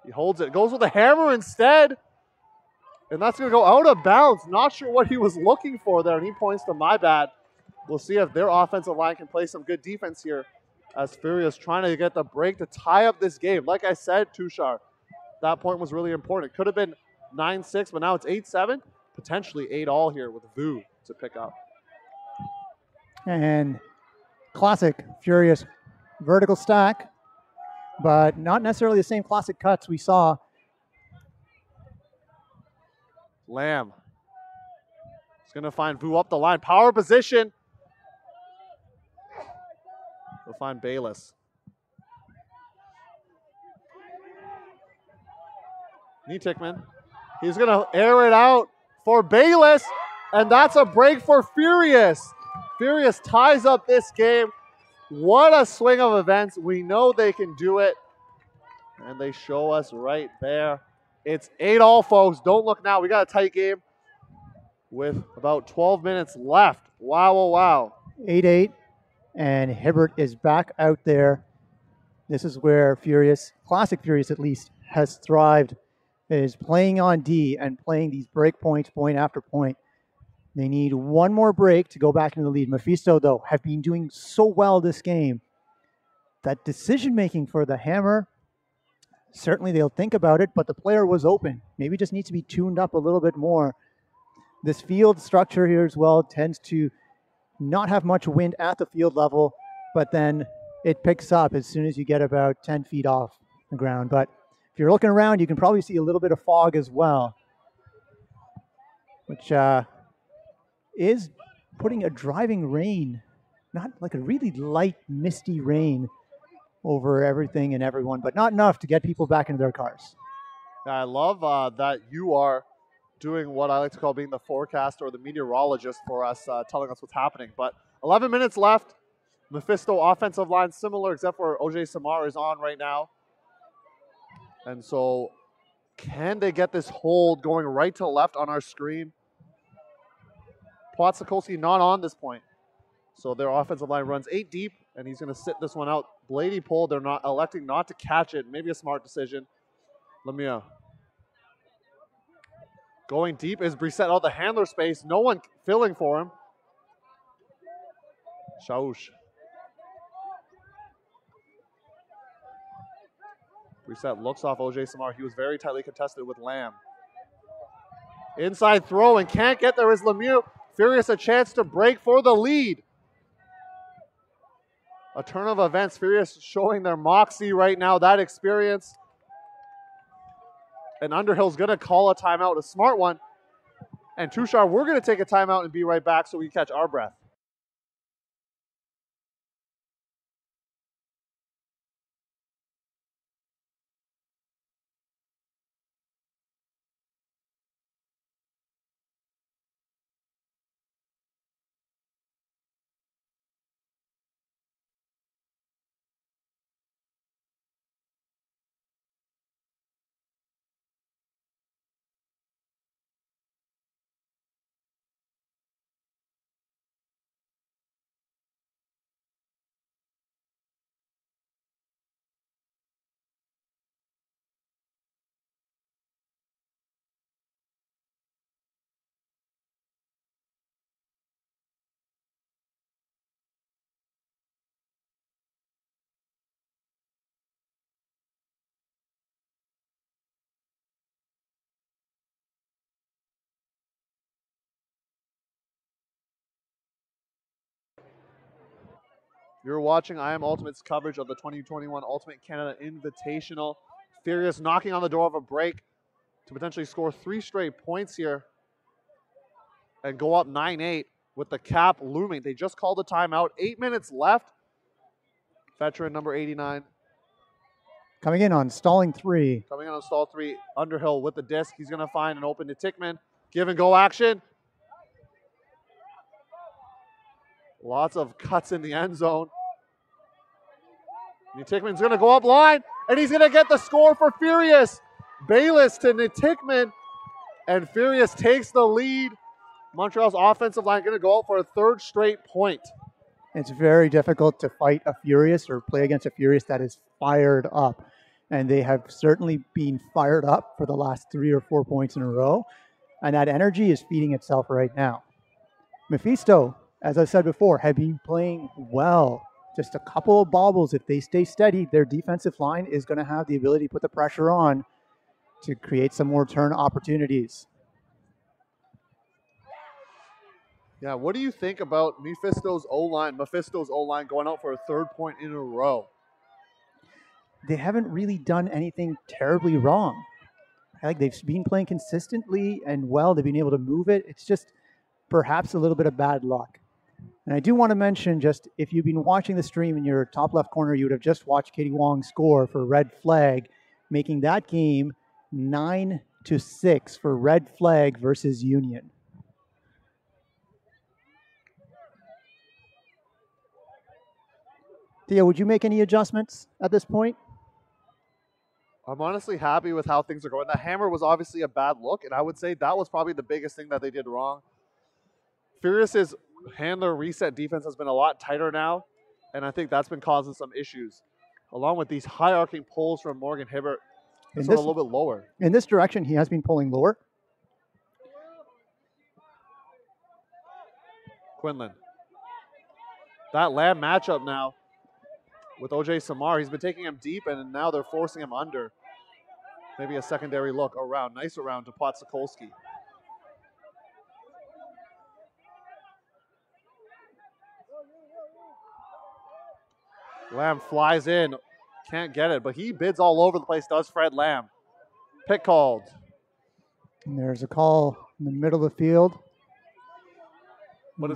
He holds it. Goes with a hammer instead. And that's going to go out of bounds. Not sure what he was looking for there. And he points to my bad. We'll see if their offensive line can play some good defense here as Furious trying to get the break to tie up this game. Like I said, Tushar, that point was really important. Could have been 9-6, but now it's 8-7. Potentially 8-all here with Vu to pick up.
And classic Furious vertical stack, but not necessarily the same classic cuts we saw.
Lamb is going to find Vu up the line. Power position. We'll find Bayless. Knee Tickman. He's going to air it out for Bayless, and that's a break for Furious. Furious ties up this game. What a swing of events. We know they can do it, and they show us right there. It's 8-all, folks. Don't look now. We got a tight game with about 12 minutes left. Wow, oh, wow.
8-8, and Hibbert is back out there. This is where Furious, classic Furious at least, has thrived, is playing on D and playing these break points point after point. They need one more break to go back into the lead. Mephisto, though, have been doing so well this game. That decision-making for the hammer, certainly they'll think about it, but the player was open. Maybe just needs to be tuned up a little bit more. This field structure here as well tends to not have much wind at the field level, but then it picks up as soon as you get about 10 feet off the ground. But if you're looking around, you can probably see a little bit of fog as well, which is putting a driving rain, not like a really light, misty rain over everything and everyone, but not enough to get people back into their cars.
I love that you are doing what I like to call being the forecaster or the meteorologist for us, telling us what's happening. But 11 minutes left. Mephisto offensive line similar, except for OJ Samar is on right now. And so can they get this hold going right to left on our screen? Płacikolski not on this point. So their offensive line runs 8 deep, and he's going to sit this one out. Blady pull, they're not electing not to catch it. Maybe a smart decision. Lemieux. Going deep is Brissett. Oh, the handler space. No one filling for him. Chaouche. Brissett looks off OJ Samar. He was very tightly contested with Lamb. Inside throw and can't get there is Lemieux. Furious a chance to break for the lead. A turn of events. Furious showing their moxie right now, that experience. And Underhill's going to call a timeout, a smart one. And Tushar, we're going to take a timeout and be right back so we catch our breath. You're watching I Am Ultimate's coverage of the 2021 Ultimate Canada Invitational. Furious knocking on the door of a break to potentially score 3 straight points here and go up 9-8 with the cap looming. They just called a timeout. 8 minutes left. Veteran number 89.
Coming in on stalling 3.
Coming in on stall 3. Underhill with the disc. He's going to find an open to Tickman. Give and go action. Lots of cuts in the end zone. Tickman's going to go up line, and he's going to get the score for Furious. Bayless to Tickman, and Furious takes the lead. Montreal's offensive line going to go out for a 3rd straight point.
It's very difficult to fight a Furious or play against a Furious that is fired up. And they have certainly been fired up for the last 3 or 4 points in a row. And that energy is feeding itself right now. Mephisto, as I said before, have been playing well. Just a couple of bobbles. If they stay steady, their defensive line is going to have the ability to put the pressure on to create some more turn opportunities.
Yeah, what do you think about Mephisto's O-line going out for a 3rd point in a row?
They haven't really done anything terribly wrong. Like they've been playing consistently and well. They've been able to move it. It's just perhaps a little bit of bad luck. And I do want to mention, just if you've been watching the stream in your top left corner, you would have just watched Katie Wong score for Red Flag, making that game 9-6 for Red Flag versus Union. Theo, would you make any adjustments at this point?
I'm honestly happy with how things are going. The hammer was obviously a bad look, and I would say that was probably the biggest thing that they did wrong. Furious's handler reset defense has been a lot tighter now, and I think that's been causing some issues. Along with these high arcing pulls from Morgan Hibbert, it's a little bit lower.
In this direction, he has been pulling lower.
Quinlan. That Lamb matchup now with OJ Samar, he's been taking him deep, and now they're forcing him under. Maybe a secondary look around. Nice around to Potsakolski. Lamb flies in. Can't get it, but he bids all over the place, does Fred Lamb. Pick called.
And there's a call in the middle of the field.
But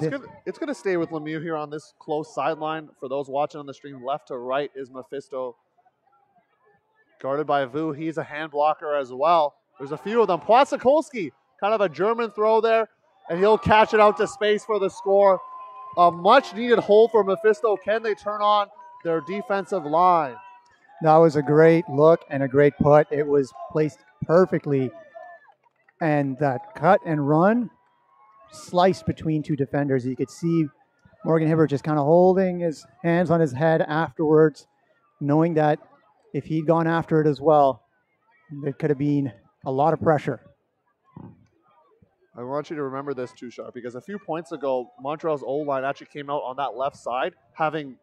it's going to stay with Lemieux here on this close sideline. For those watching on the stream, left to right is Mephisto. Guarded by Vu. He's a hand blocker as well. There's a few of them. Potsakolski, kind of a German throw there, and he'll catch it out to space for the score. A much-needed hole for Mephisto. Can they turn on their defensive line?
That was a great look and a great put. It was placed perfectly. And that cut and run sliced between 2 defenders. You could see Morgan Hibbert just kind of holding his hands on his head afterwards, knowing that if he'd gone after it as well, there could have been a lot of pressure.
I want you to remember this too, Sharp, because a few points ago, Montreal's O-line actually came out on that left side, having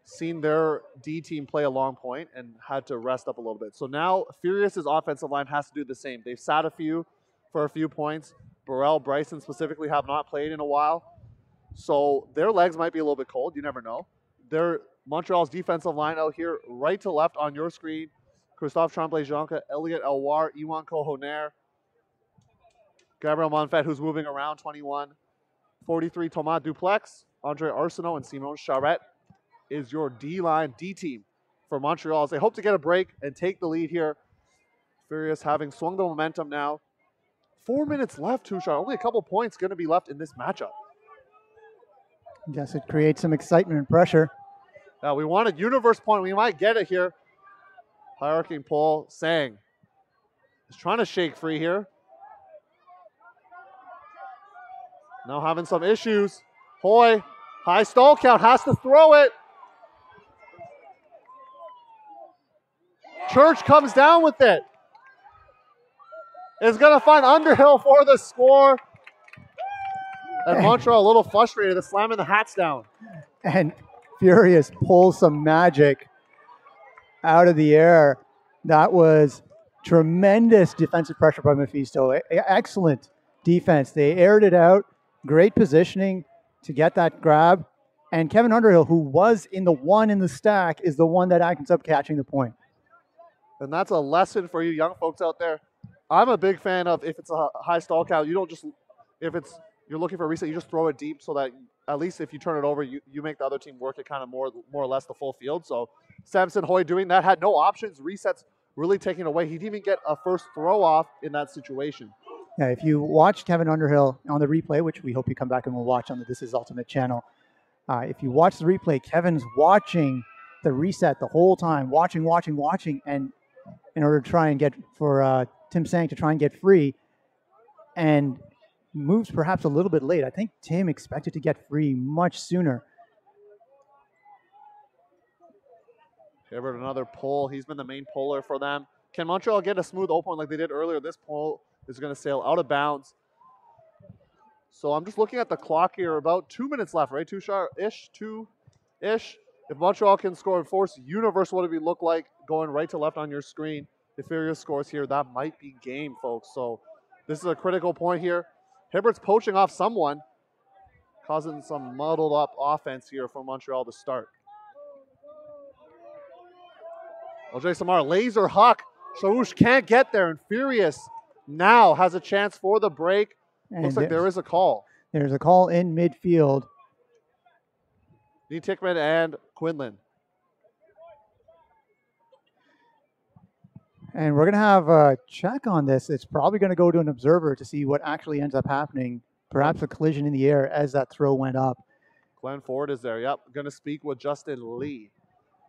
seen their D team play a long point and had to rest up a little bit. So now Furious's offensive line has to do the same. They've sat for a few points. Burrell, Bryson specifically have not played in a while. So their legs might be a little bit cold. You never know. Montreal's defensive line out here, right to left on your screen. Christophe Tremblay-Jonca, Elliot Elwar, Iwan Kohoner, Gabriel Monfet, who's moving around, 21. 43, Thomas Duplex, Andre Arsenault, and Simon Charette is your D-line, D-team for Montreal as they hope to get a break and take the lead here. Furious having swung the momentum now. 4 minutes left, Tushar. Only a couple points going to be left in this matchup.
Yes, it creates some excitement and pressure.
Now, we want a universe point. We might get it here. High-arcing pull. Sang is trying to shake free here. Now having some issues. Hoy, high stall count, has to throw it. Church comes down with it. Is going to find Underhill for the score. And Montreal a little frustrated. They're slamming the hats down.
And Furious pulls some magic out of the air. That was tremendous defensive pressure by Mephisto. Excellent defense. They aired it out. Great positioning to get that grab. And Kevin Underhill, who was in the one in the stack, is the one that ends up catching the point.
And that's a lesson for you young folks out there. I'm a big fan of if it's a high stall count, you don't just, if it's, you're looking for a reset, you just throw it deep so that at least if you turn it over, you make the other team work it kind of more or less the full field. So Samson Hoy doing that, had no options, resets really taking away. He didn't even get a first throw off in that situation.
Yeah, if you watch Kevin Underhill on the replay, which we hope you come back and we'll watch on the This Is Ultimate channel, if you watch the replay, Kevin's watching the reset the whole time, watching, and in order to try and get for Tim Sang to try and get free, and moves perhaps a little bit late. I think Tim expected to get free much sooner.
Hibbert, another pull. He's been the main puller for them. Can Montreal get a smooth open like they did earlier? This pull is going to sail out of bounds. So I'm just looking at the clock here. About 2 minutes left, right? Two-ish. If Montreal can score and force universe, what would it look like going right to left on your screen? If Furious scores here, that might be game, folks. So this is a critical point here. Hibbert's poaching off someone, causing some muddled up offense here for Montreal to start. LJ Samar, laser huck. Sharouche can't get there, and Furious now has a chance for the break. And looks like there is a call.
There's a call in midfield.
D. Tickman and Quinlan.
And we're going to have a check on this. It's probably going to go to an observer to see what actually ends up happening. Perhaps a collision in the air as that throw went up.
Glenn Ford is there. Yep, going to speak with Justin Lee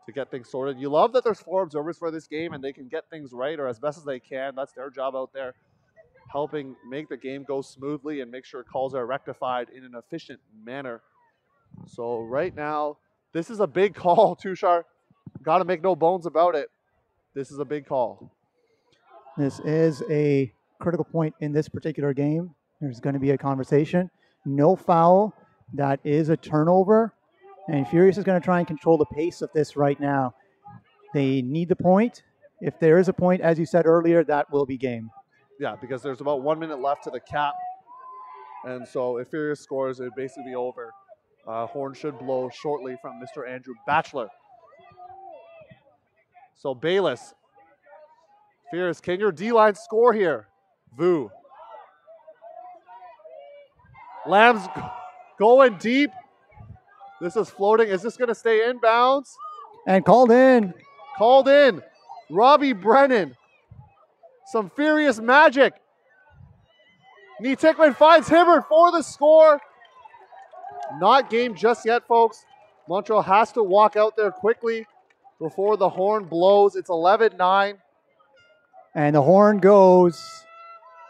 to get things sorted. You love that there's 4 observers for this game and they can get things right or as best as they can. That's their job out there, helping make the game go smoothly and make sure calls are rectified in an efficient manner. So right now, this is a big call, Tushar. Got to make no bones about it. This is a big call.
This is a critical point in this particular game. There's going to be a conversation. No foul. That is a turnover. And Furious is going to try and control the pace of this right now. They need the point. If there is a point, as you said earlier, that will be game.
Yeah, because there's about 1 minute left to the cap. And so if Furious scores, it would basically be over. Horn should blow shortly from Mr. Andrew Batchelor. So Bayless. Furious, can your D-line score here? Vu. Lamb's going deep. This is floating. Is this going to stay in bounds?
And called in.
Called in. Robbie Brennan. Some Furious magic. Nee Tickman finds Hibbert for the score. Not game just yet, folks. Montreal has to walk out there quickly before the horn blows. It's 11-9.
And the horn goes.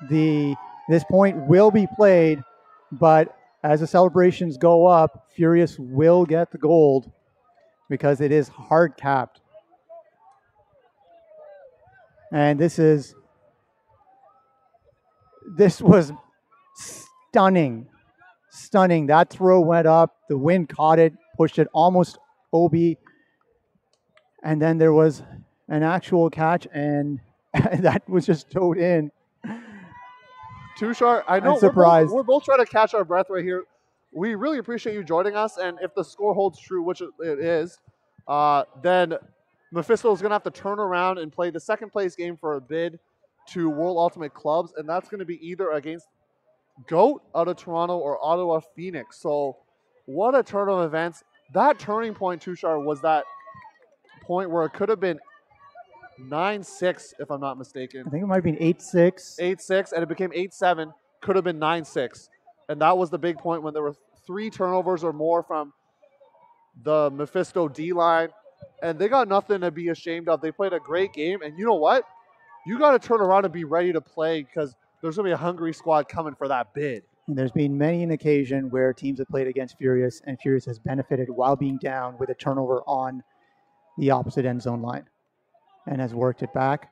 This point will be played, but as the celebrations go up, Furious will get the gold because it is hard capped. And this was stunning. Stunning. That throw went up. The wind caught it, pushed it almost OB. And then there was an actual catch, and that was just towed in.
Tushar, I know we're both trying to catch our breath right here. We really appreciate you joining us, and if the score holds true, which it is, then Mephisto is going to have to turn around and play the second place game for a bid to World Ultimate Clubs, and that's going to be either against GOAT out of Toronto or Ottawa Phoenix. So what a turn of events. That turning point, Tushar, was that point where it could have been 9-6, if I'm not mistaken.
I think it might have been 8-6.
8-6, and it became 8-7. Could have been 9-6. And that was the big point when there were 3 turnovers or more from the Mephisto D-line. And they got nothing to be ashamed of. They played a great game. And you know what? You got to turn around and be ready to play because there's going to be a hungry squad coming for that bid.
And there's been many an occasion where teams have played against Furious, and Furious has benefited while being down with a turnover on the opposite end zone line and has worked it back.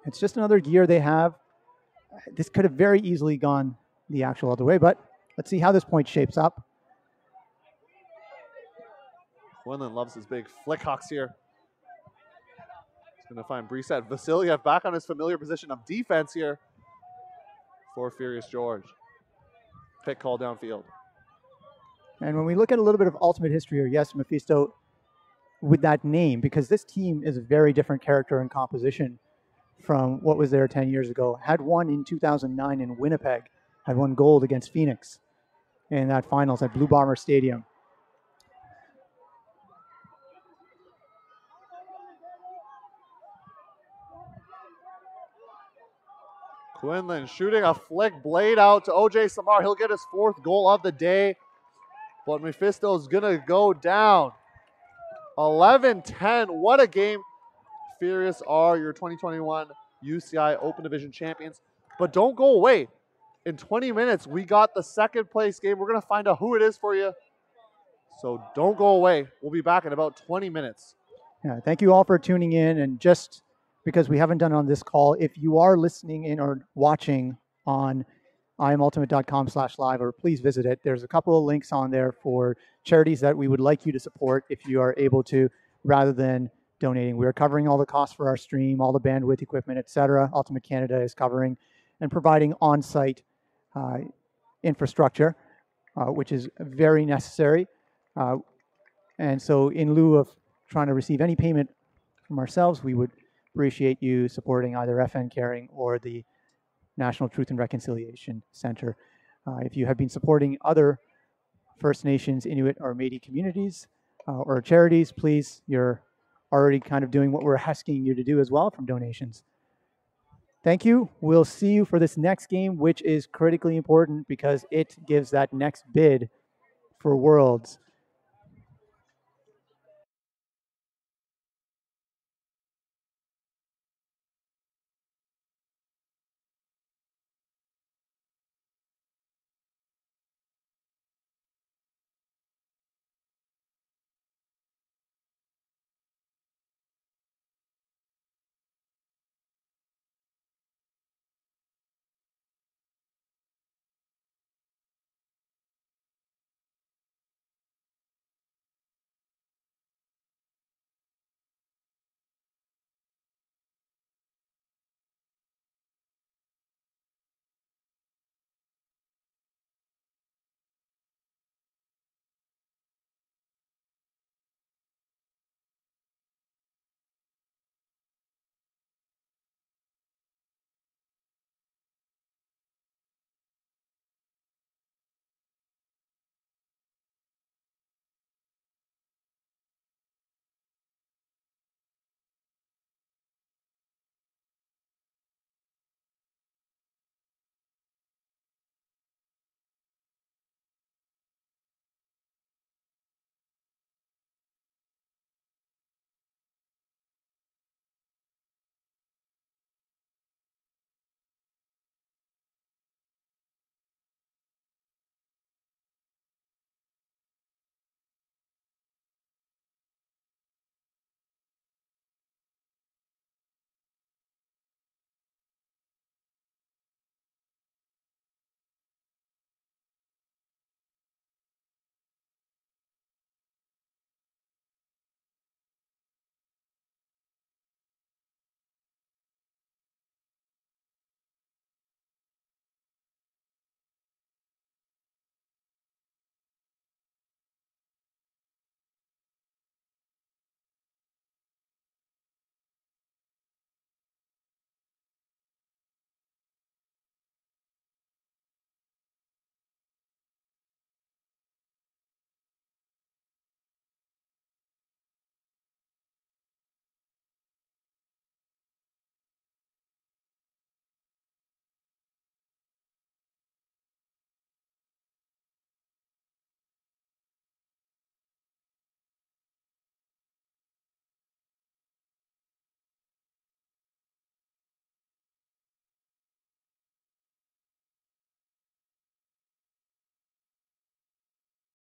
It's just another gear they have. This could have very easily gone the actual other way, but let's see how this point shapes up.
Quinlan loves his big flick hawks here. He's going to find Brissett Vasiliev back on his familiar position of defense here for Furious George. Pick call downfield.
And when we look at a little bit of ultimate history here, yes, Mephisto with that name, because this team is a very different character and composition from what was there 10 years ago. Had won in 2009 in Winnipeg, had won gold against Phoenix in that finals at Blue Bomber Stadium.
Quinlan shooting a flick blade out to OJ Samar. He'll get his 4th goal of the day. But Mephisto's going to go down. 11-10. What a game. Furious are your 2021 UCI Open Division champions. But don't go away. In 20 minutes, we got the second place game. We're going to find out who it is for you. So don't go away. We'll be back in about 20 minutes.
Yeah, thank you all for tuning in. And just because we haven't done it on this call, if you are listening in or watching on imultimate.com/live, or please visit it. There's a couple of links on there for charities that we would like you to support if you are able to, rather than donating. We're covering all the costs for our stream, all the bandwidth, equipment, etc. Ultimate Canada is covering and providing on-site infrastructure, which is very necessary. And so in lieu of trying to receive any payment from ourselves, we would appreciate you supporting either FN Caring or the National Truth and Reconciliation Center. If you have been supporting other First Nations, Inuit, or Métis communities or charities, please, you're already kind of doing what we're asking you to do as well from donations. Thank you. We'll see you for this next game, which is critically important because it gives that next bid for Worlds.